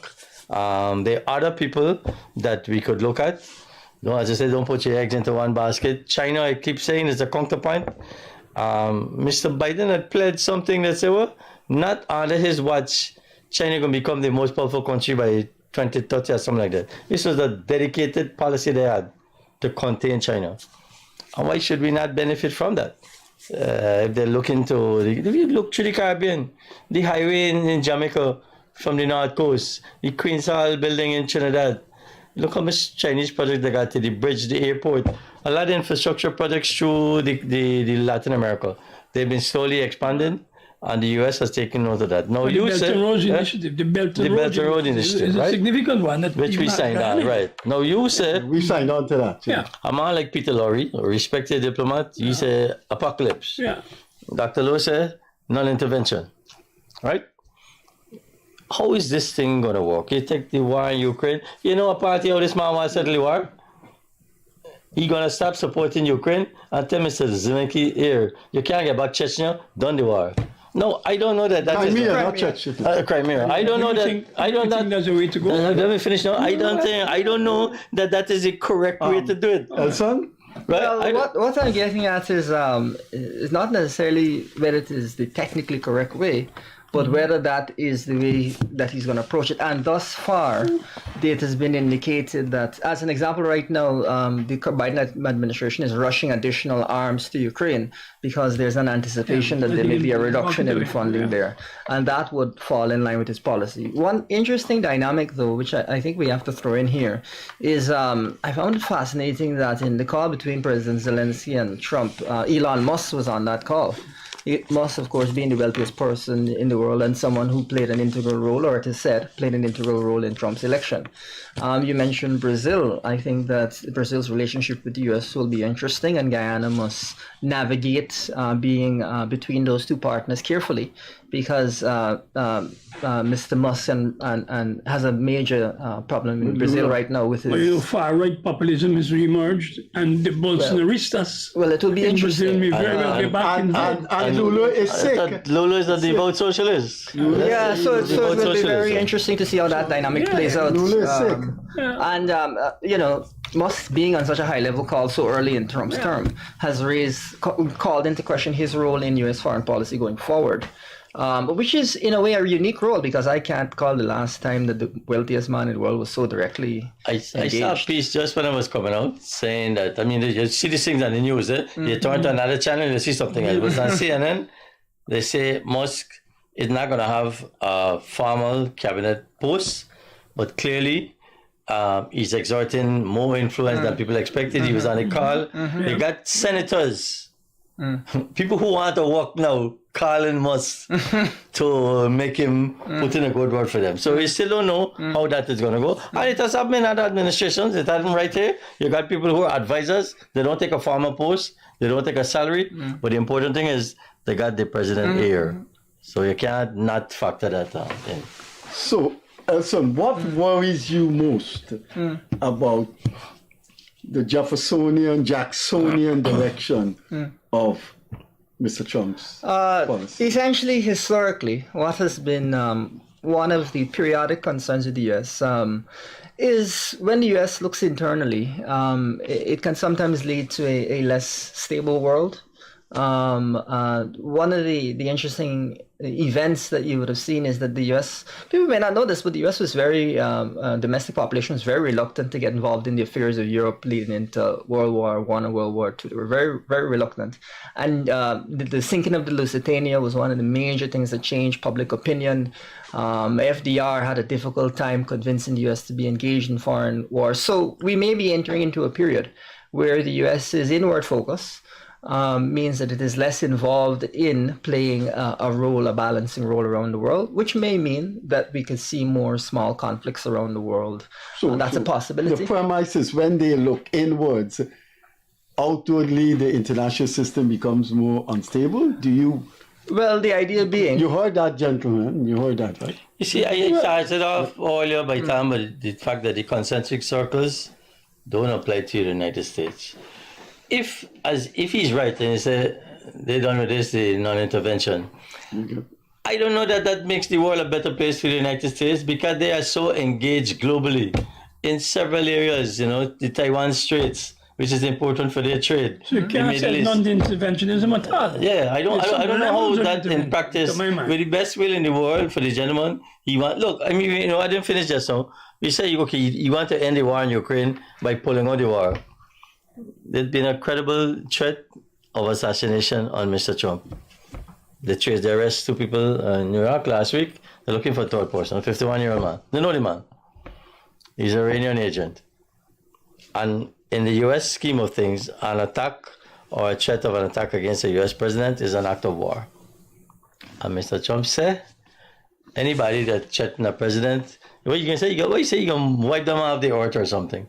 There are other people that we could look at. As I said, don't put your eggs into one basket. China, I keep saying, is a counterpoint. Mr. Biden had pledged something that said, well, not under his watch, China going to become the most powerful country by 2030 or something like that. This was a dedicated policy they had to contain China. And why should we not benefit from that? If they're looking to, if you look through the Caribbean, the highway in Jamaica from the North Coast, the Queen's Hall building in Trinidad, look how much Chinese project they got to the bridge, the airport. a lot of infrastructure projects through the Latin America. They've been slowly expanding, and the U.S. has taken note of that. Now, But you the Belt said and Road Initiative, the Belt and Road Initiative, is a right? significant one that Which we signed on, right? Now, you said We signed on to that. Yeah. a man like Peter Lorre, a respected diplomat, he said apocalypse. Yeah. Dr. Lowe said non-intervention, right? How is this thing going to work? You take the war in Ukraine. You know a party how this man wants to settle the war? He going to stop supporting Ukraine and tell Mr. Zelensky, here, you can't get back Chechnya, done the war. No, I don't know that. Crimea, not Chechnya. Crimea. I don't know that. I don't think that's the way to go. Let me finish now. I don't know that that is the correct way to do it. Elson? Right? Well, what I'm getting at is not necessarily whether it is the technically correct way, but whether that is the way that he's going to approach it. And thus far, it has been indicated that, as an example right now, the Biden administration is rushing additional arms to Ukraine because there's an anticipation that there may be a reduction in funding there. And that would fall in line with his policy. One interesting dynamic, though, which I think we have to throw in here, is I found it fascinating that in the call between President Zelensky and Trump, Elon Musk was on that call. Musk, of course, being the wealthiest person in the world and someone who played an integral role, or it is said, played an integral role in Trump's election. You mentioned Brazil. I think that Brazil's relationship with the U.S. will be interesting, and Guyana must navigate being between those two partners carefully, because Mr. Musk and has a major problem in Brazil right now with his... far-right populism has re-emerged, and the Bolsonaristas it will be in Brazil interesting. may very well get back in And Lula is sick. Lula is a devout socialist. Yeah, so it will be very interesting to see how that dynamic plays out. Lula is sick. And, you know, Musk being on such a high level call so early in Trump's term has called into question his role in U.S. foreign policy going forward. Which is, in a way, a unique role, because I can't call the last time that the wealthiest man in the world was so directly engaged. I saw a piece just when I was coming out saying that, I mean, you see these things on the news, you turn to another channel, you see something else. But on CNN, they say Musk is not going to have a formal cabinet post, but clearly he's exerting more influence than people expected. He was on a call. You got senators, people who want to work now, calling Musk to make him put in a good word for them. So we still don't know how that is going to go. And it has happened in other administrations. It happened right here. You got people who are advisors. They don't take a formal post. They don't take a salary. But the important thing is they got the president here. So you can't not factor that in. So, Elson, what worries you most about the Jeffersonian, Jacksonian direction of Mr. Trump's policy? Essentially, historically, what has been one of the periodic concerns of the U.S. Is when the U.S. looks internally, it can sometimes lead to a less stable world. One of the interesting events that you would have seen is that the U.S., people may not know this, but the U.S. was very, domestic population was very reluctant to get involved in the affairs of Europe leading into World War I and World War II. They were very, very reluctant. And the sinking of the Lusitania was one of the major things that changed public opinion. FDR had a difficult time convincing the U.S. to be engaged in foreign wars. So we may be entering into a period where the U.S. is inward focused. Means that it is less involved in playing a role, a balancing role around the world, which may mean that we could see more small conflicts around the world. So that's a possibility. The premise is when they look inwards, outwardly the international system becomes more unstable. Do you? Well, the idea being... You heard that, gentlemen. You heard that, right? You see, I started off earlier by talking about the fact that the concentric circles don't apply to the United States. If he's right and he said they done with this, the non-intervention, I don't know that makes the world a better place for the United States, because they are so engaged globally in several areas, you know, the Taiwan Straits, which is important for their trade. So you can't say non-interventionism at all. Yeah, I don't know how that in practice, with the best will in the world for the gentleman, look, I mean, you know, I didn't finish just now. We say, okay, you want to end the war in Ukraine by pulling out the war. There's been a credible threat of assassination on Mr. Trump. They arrested 2 people in New York last week. They're looking for a third person, a 51-year-old man. They know the man. He's an Iranian agent. And in the U.S. scheme of things, an attack or a threat of an attack against a U.S. president is an act of war. And Mr. Trump said, anybody that threatens a president, what you can say? You can wipe them off the earth or something.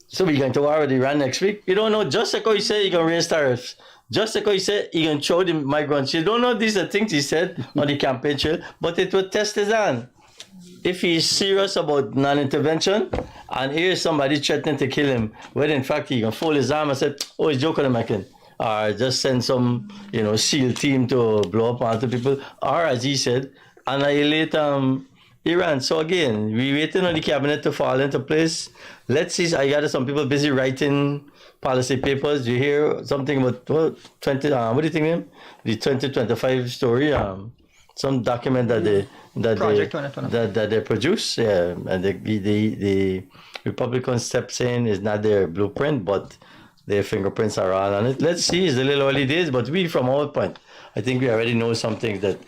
So we're going to war with Iran next week. You don't know. Just like how he said, you can raise tariffs. Just like how he said, you can throw the migrants. You don't know these are things he said on the campaign trail, but it will test his hand. If he's serious about non-intervention, and here's somebody threatening to kill him, when in fact he can fold his arm and say, oh, he's joking, American. Or just send some, SEAL team to blow up other people. Or, as he said, annihilate Iran. So again, we're waiting on the cabinet to fall into place. Let's see. I gather some people busy writing policy papers. You hear something about what do you think, ma'am? The 2025 story. Some document that they produce. Yeah, and the Republicans kept saying is not their blueprint, but their fingerprints are all on it. Let's see. It's a little early days, but we, from our point, I think we already know some things that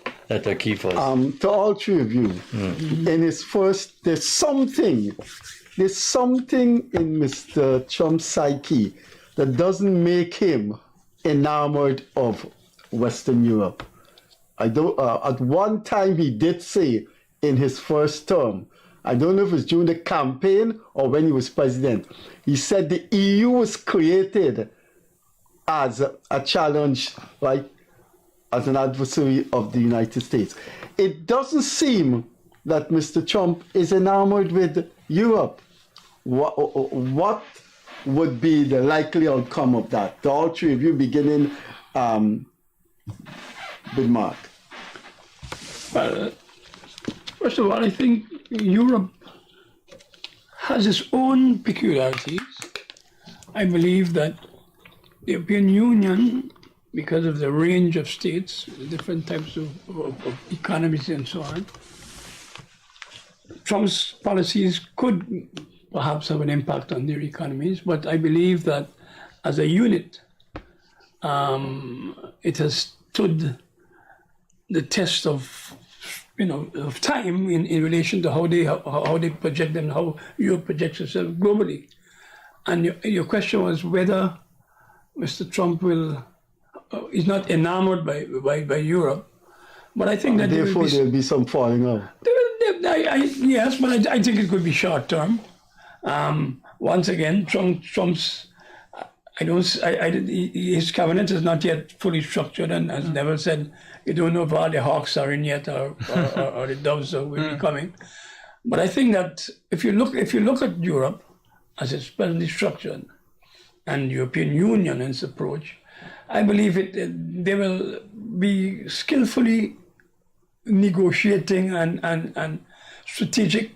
are key for us. To all three of you, in his first, there's something in Mr. Trump's psyche that doesn't make him enamored of Western Europe. At one time he did say in his first term, I don't know if it was during the campaign or when he was president, he said the EU was created as a challenge, right? As an adversary of the United States. It doesn't seem that Mr. Trump is enamored with Europe. What would be the likely outcome of that? To all three of you, beginning with Mark. Well, first of all, I think Europe has its own peculiarities. I believe that the European Union, because of the range of states, the different types of economies and so on, Trump's policies could perhaps have an impact on their economies, but I believe that as a unit, it has stood the test of time in relation to how they project and how Europe projects itself globally. And your question was whether Mr. Trump is not enamored by Europe, but I think that there'll be some falling out. Yes, but I think it could be short term. Once again, Trump's his cabinet is not yet fully structured, and as Neville said, you don't know if all the hawks are in yet or the doves will be coming. But I think that if you look at Europe as it's presently structured, and European Union and its approach, I believe they will be skillfully negotiating and strategic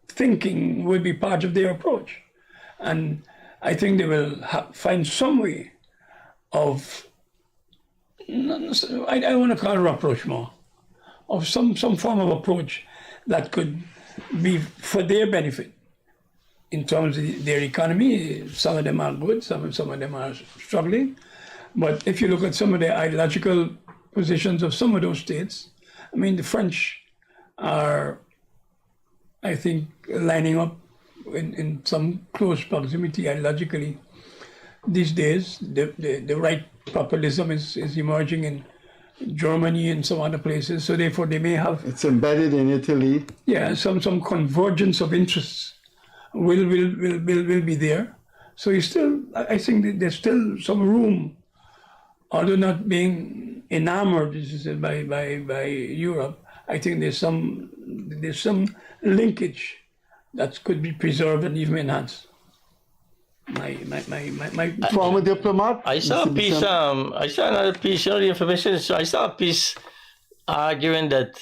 thinking will be part of their approach. And I think they will find some way of, I don't want to call it rapprochement, of some form of approach that could be for their benefit in terms of their economy. Some of them are good, some of them are struggling. But if you look at some of the ideological positions of some of those states, I mean, the French are, I think, lining up in some close proximity ideologically these days. The right populism is emerging in Germany and some other places, so therefore they may have... It's embedded in Italy. Yeah, some convergence of interests will be there. So I think there's still some room, although not being enamored by Europe. I think there's some linkage that could be preserved and even enhanced. My former diplomat. I saw a piece. I saw another piece. The information. So I saw a piece arguing that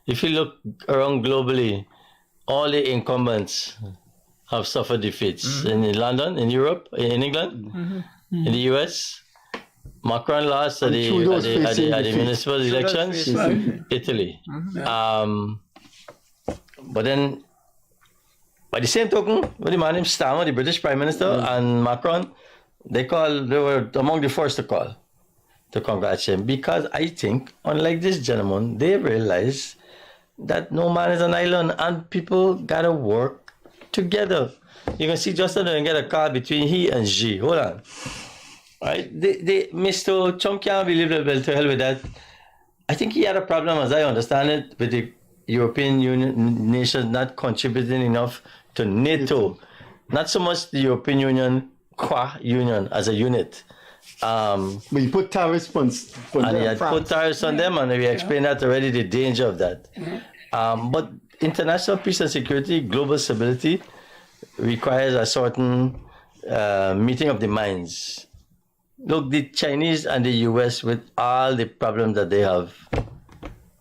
if you look around globally, all the incumbents have suffered defeats in London, in Europe, in England, in the US. Macron lost at the municipal elections. Italy. But then, by the same token, with the man named Starmer, the British Prime Minister, and Macron, they were among the first to call to congratulate him, because I think, unlike this gentleman, they realize that no man is an island and people gotta work together. you can see Justin and get a call between he and Xi. Hold on. Right? Mr. Trump can't believe well to hell with that. I think he had a problem, as I understand it, with the European Union nations not contributing enough to NATO. Not so much the European Union, qua union as a unit. We put tariffs on and them. he had put tariffs on them, and we explained that already, the danger of that. But international peace and security, global stability, requires a certain meeting of the minds. Look, the Chinese and the US, with all the problems that they have,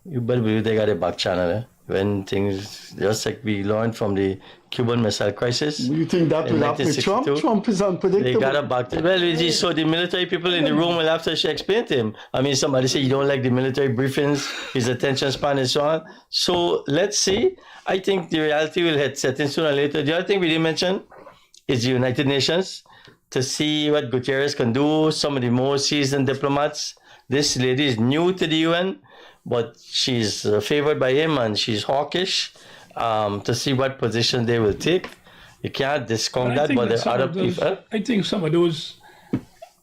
you better believe they got a back channel. When things, just like we learned from the Cuban Missile Crisis. You think that will happen with Trump? Trump is unpredictable. They got a back. Well, so the military people in the room will have to explain to him. I mean, somebody say you don't like the military briefings, his attention span and so on. So let's see. I think the reality will set in sooner or later. The other thing we didn't mention is the United Nations, to see what Guterres can do, some of the more seasoned diplomats. This lady is new to the UN, but she's favored by him and she's hawkish, to see what position they will take. You can't discount that, but there are other people. I think some of those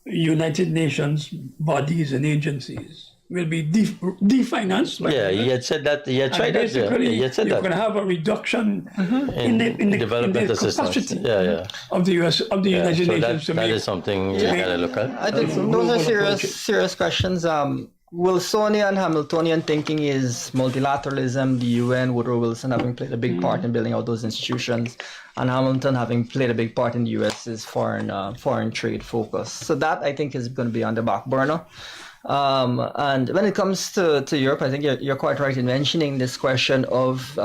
United Nations bodies and agencies will be definanced. Yeah, he had said that. He had tried that. He had said you're that. going to have a reduction in the development assistance. capacity of the United Nations. That is something you got to look at. I think those are serious questions. Wilsonian and Hamiltonian thinking is multilateralism, the UN, Woodrow Wilson having played a big part in building out those institutions, and Hamilton having played a big part in the US's foreign trade focus. So that, I think, is going to be on the back burner. And when it comes to Europe, I think you're quite right in mentioning this question of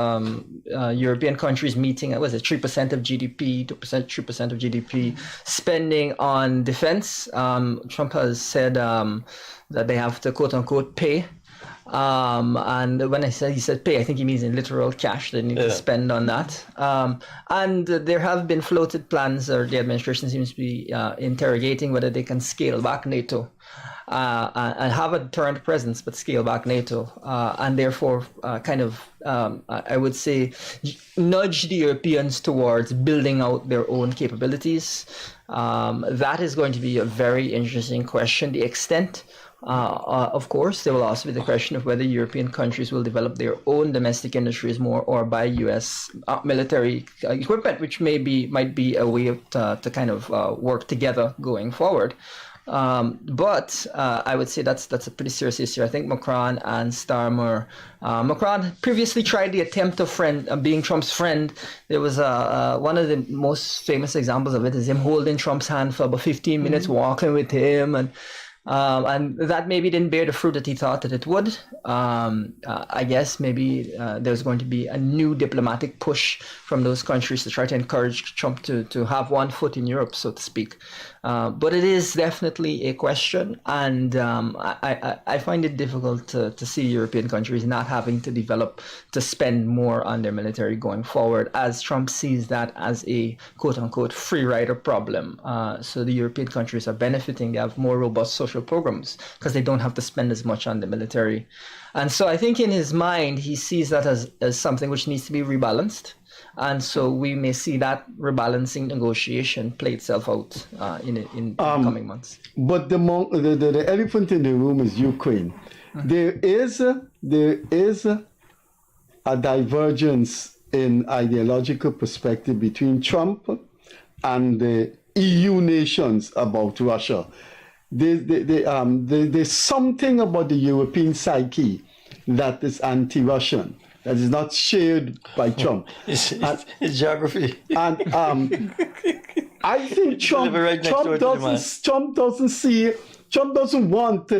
European countries meeting, was it 3% of GDP, 3% of GDP spending on defense. Trump has said that they have to quote unquote pay. And when he said pay, I think he means in literal cash. They need to spend on that. And there have been floated plans, or the administration seems to be interrogating whether they can scale back NATO. And have a deterrent presence, but scale back NATO, and therefore I would say, nudge the Europeans towards building out their own capabilities. That is going to be a very interesting question. The extent, of course, there will also be the question of whether European countries will develop their own domestic industries more, or buy U.S. military equipment, which might be a way to kind of work together going forward. But I would say that's a pretty serious issue. I think Macron and Starmer. Macron previously tried the attempt of being Trump's friend. There was one of the most famous examples of it is him holding Trump's hand for about 15 minutes, walking with him, and that maybe didn't bear the fruit that he thought that it would. I guess maybe there's going to be a new diplomatic push from those countries to try to encourage Trump to have one foot in Europe, so to speak. But it is definitely a question, and I find it difficult to see European countries not having to spend more on their military going forward, as Trump sees that as a quote-unquote free rider problem. So the European countries are benefiting. They have more robust social programs because they don't have to spend as much on the military. And so I think in his mind, he sees that as something which needs to be rebalanced. And so we may see that rebalancing negotiation play itself out in coming months. But the elephant in the room is Ukraine. There is a divergence in ideological perspective between Trump and the EU nations about Russia. There's something about the European psyche that is anti-Russian, that is not shared by Trump. It's geography. And I think Trump doesn't want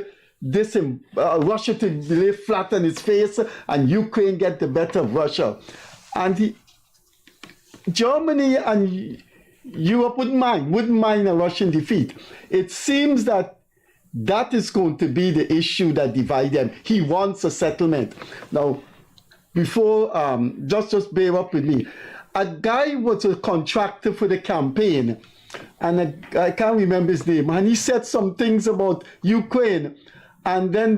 this Russia to lay flat on its face and Ukraine get the better of Russia. And Germany and Europe wouldn't mind a Russian defeat. It seems that is going to be the issue that divides them. He wants a settlement. Now, before, just bear up with me. A guy was a contractor for the campaign, and I can't remember his name, and he said some things about Ukraine. And then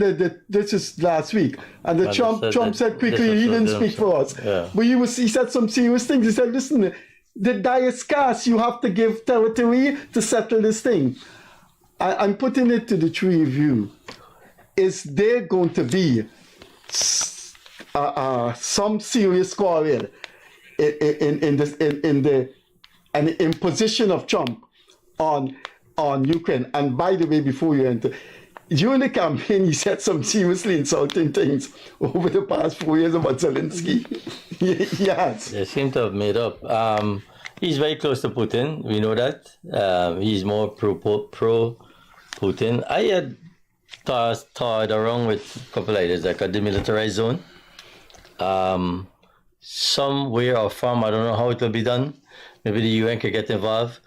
this is last week, and Trump said quickly he didn't speak for us. Yeah. But he said some serious things. He said, listen, The die is scarce. You have to give territory to settle this thing. I'm putting it to the three of you. Is there going to be some serious quarrel in the imposition of Trump on Ukraine? And by the way, before you enter, during the campaign, he said some seriously insulting things over the past 4 years about Zelensky. Yes. They seem to have made up. He's very close to Putin. We know that. He's more pro Putin. I had toyed around with a couple of ideas, like a demilitarized zone. Somewhere or from, I don't know how it will be done. Maybe the UN could get involved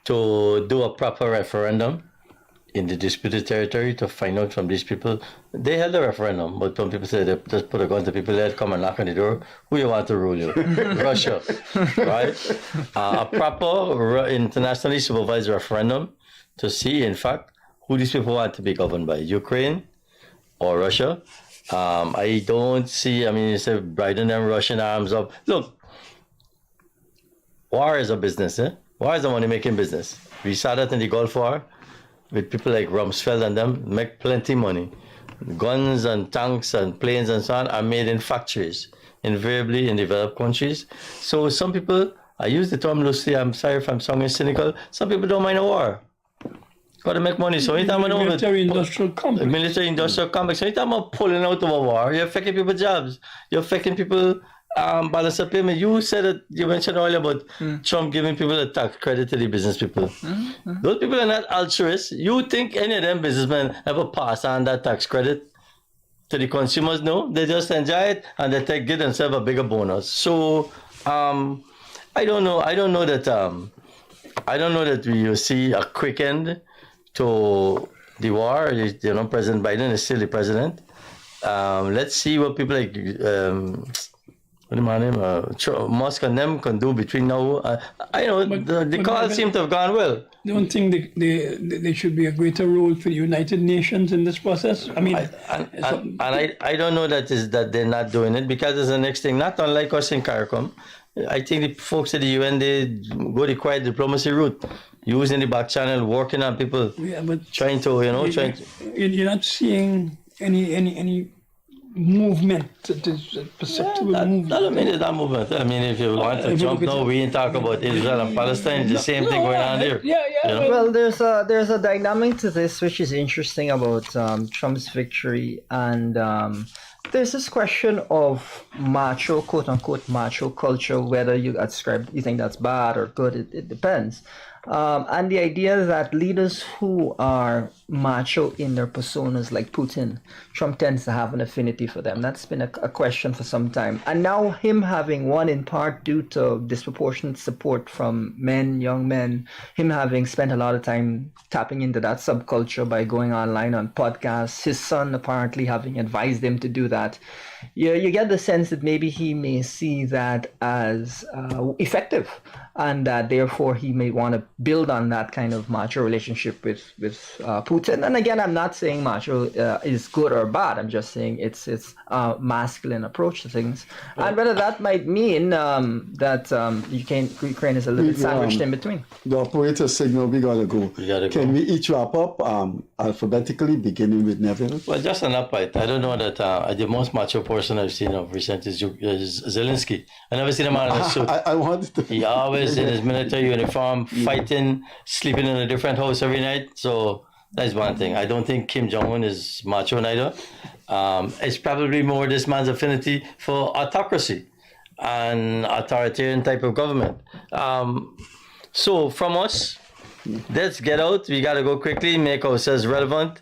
to do a proper referendum in the disputed territory to find out from these people. They held a referendum, but some people say they just put a gun to people that come and knock on the door. Who you want to rule you? Russia, right? A proper internationally supervised referendum to see, in fact, who these people want to be governed by, Ukraine or Russia. I don't see, I mean, you say Biden and Russian arms up. Look, war is a business, eh? War is a money-making business. We saw that in the Gulf War with people like Rumsfeld and them, make plenty money. Guns and tanks and planes and so on are made in factories, invariably in developed countries. So some people, I use the term loosely, I'm sorry if I'm sounding cynical, some people don't mind a war. Got to make money. So anytime military-industrial complex. Military-industrial complex. So anytime I'm pulling out of a war, you're affecting people's jobs. You're affecting people balance of payment. You said that, you mentioned earlier about Trump giving people a tax credit to the business people. Those people are not altruists. You think any of them businessmen ever pass on that tax credit to the consumers? No, they just enjoy it and they give themselves a bigger bonus. So I don't know that we will see a quick end to the war. You know, President Biden is still the president. Let's see what people like Musk and them can do between now. I know the call seems to have gone well. Don't think there should be a greater role for the United Nations in this process? I mean, I don't know that they're not doing it, because it's the next thing. Not unlike us in CARICOM. I think the folks at the UN, they go the quiet diplomacy route, using the back channel, working on people, trying to, You're not seeing any movement, perceptible movement. I don't mean it's not movement. I mean, if you want to jump now, we ain't talk about Israel and Palestine. It's the same thing going on there. Well, there's a dynamic to this which is interesting about Trump's victory, and there's this question of macho, quote unquote, macho culture, whether you think that's bad or good, it depends. And the idea that leaders who are macho in their personas, like Putin, Trump tends to have an affinity for them. That's been a question for some time. And now him having won in part due to disproportionate support from young men, him having spent a lot of time tapping into that subculture by going online on podcasts, his son apparently having advised him to do that. You get the sense that maybe he may see that as effective, and that therefore he may want to build on that kind of macho relationship with Putin. And again, I'm not saying macho is good or bad. I'm just saying it's a masculine approach to things. And whether that might mean that Ukraine is a little bit sandwiched in between. The operator signal, we gotta go. Can we each wrap up alphabetically, beginning with Neville? Well, just an update. I don't know that the most macho person I've seen of recent is Zelensky. I never seen him out in a suit. I wanted to. He always in his military uniform, fighting, sleeping in a different house every night. So that's one thing. I don't think Kim Jong-un is macho neither. It's probably more this man's affinity for autocracy and authoritarian type of government. So from us, let's get out. We got to go quickly, make ourselves relevant.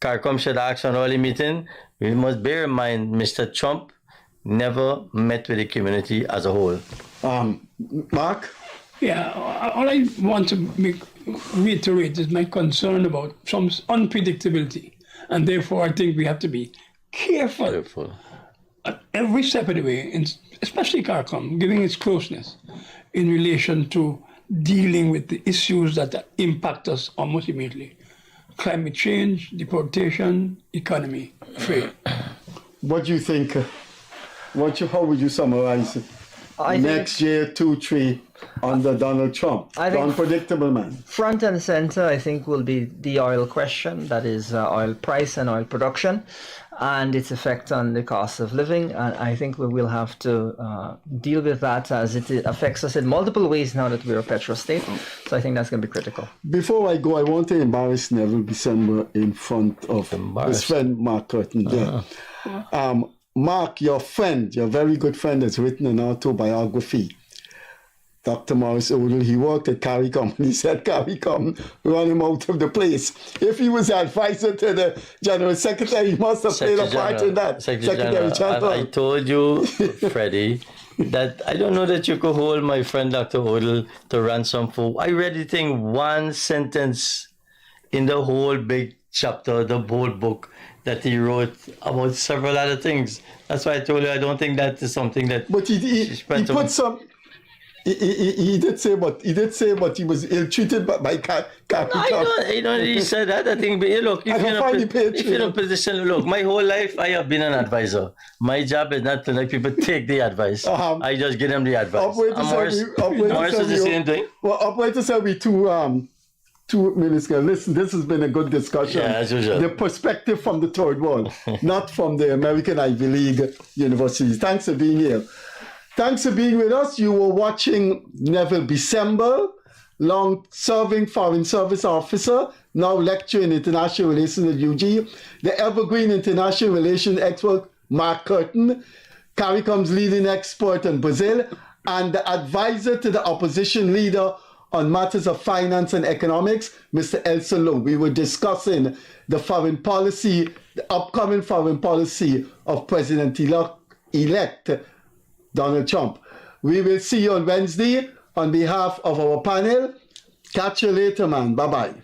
CARICOM should act on early meeting. We must bear in mind Mr. Trump never met with the community as a whole. Mark? Yeah, all I want to reiterate is my concern about Trump's unpredictability. And therefore, I think we have to be careful at every step of the way, especially CARICOM, giving its closeness in relation to dealing with the issues that impact us almost immediately. Climate change, deportation, economy, trade. What do you think? How would you summarize it? next year 2-3 under Donald Trump. I think unpredictable man. Front and center, I think, will be the oil question. That is oil price and oil production and its effect on the cost of living. And I think we will have to deal with that as it affects us in multiple ways now that we're a petrostate. So I think that's going to be critical. Before I go, I want to embarrass Neville December in front of his friend Mark Curtin there. Mark, your friend, your very good friend, has written an autobiography. Dr. Morris Odell, he worked at CARICOM, and he said CARICOM run him out of the place. If he was advisor to the General Secretary, he must have played a part in that. Secretary General. I told you, Freddie, that I don't know that you could hold my friend Dr. Odell to ransom for. I read the thing, one sentence in the whole big chapter, the whole book that he wrote about several other things. That's why I told you I don't think that is something that. But he put some. He did say, but he was ill-treated by I don't. He said that. I think, look, if you're in a position, look, my whole life I have been an advisor. My job is not to let people take the advice. I just give them the advice. Morris is the same thing. Well, operator said we 2 minutes ago. Listen, this has been a good discussion. Yeah, as usual. The perspective from the third world, not from the American Ivy League universities. Thanks for being here. Thanks for being with us. You were watching Neville Bissember, long-serving Foreign Service officer, now lecturer in international relations at UG, the evergreen international relations expert, Mark Curtin, CARICOM's leading expert in Brazil, and the advisor to the opposition leader on matters of finance and economics, Mr. ELSON Lowe. We were discussing the foreign policy, the upcoming foreign policy of President-elect Donald Trump. We will see you on Wednesday. On behalf of our panel, catch you later, man. Bye-bye.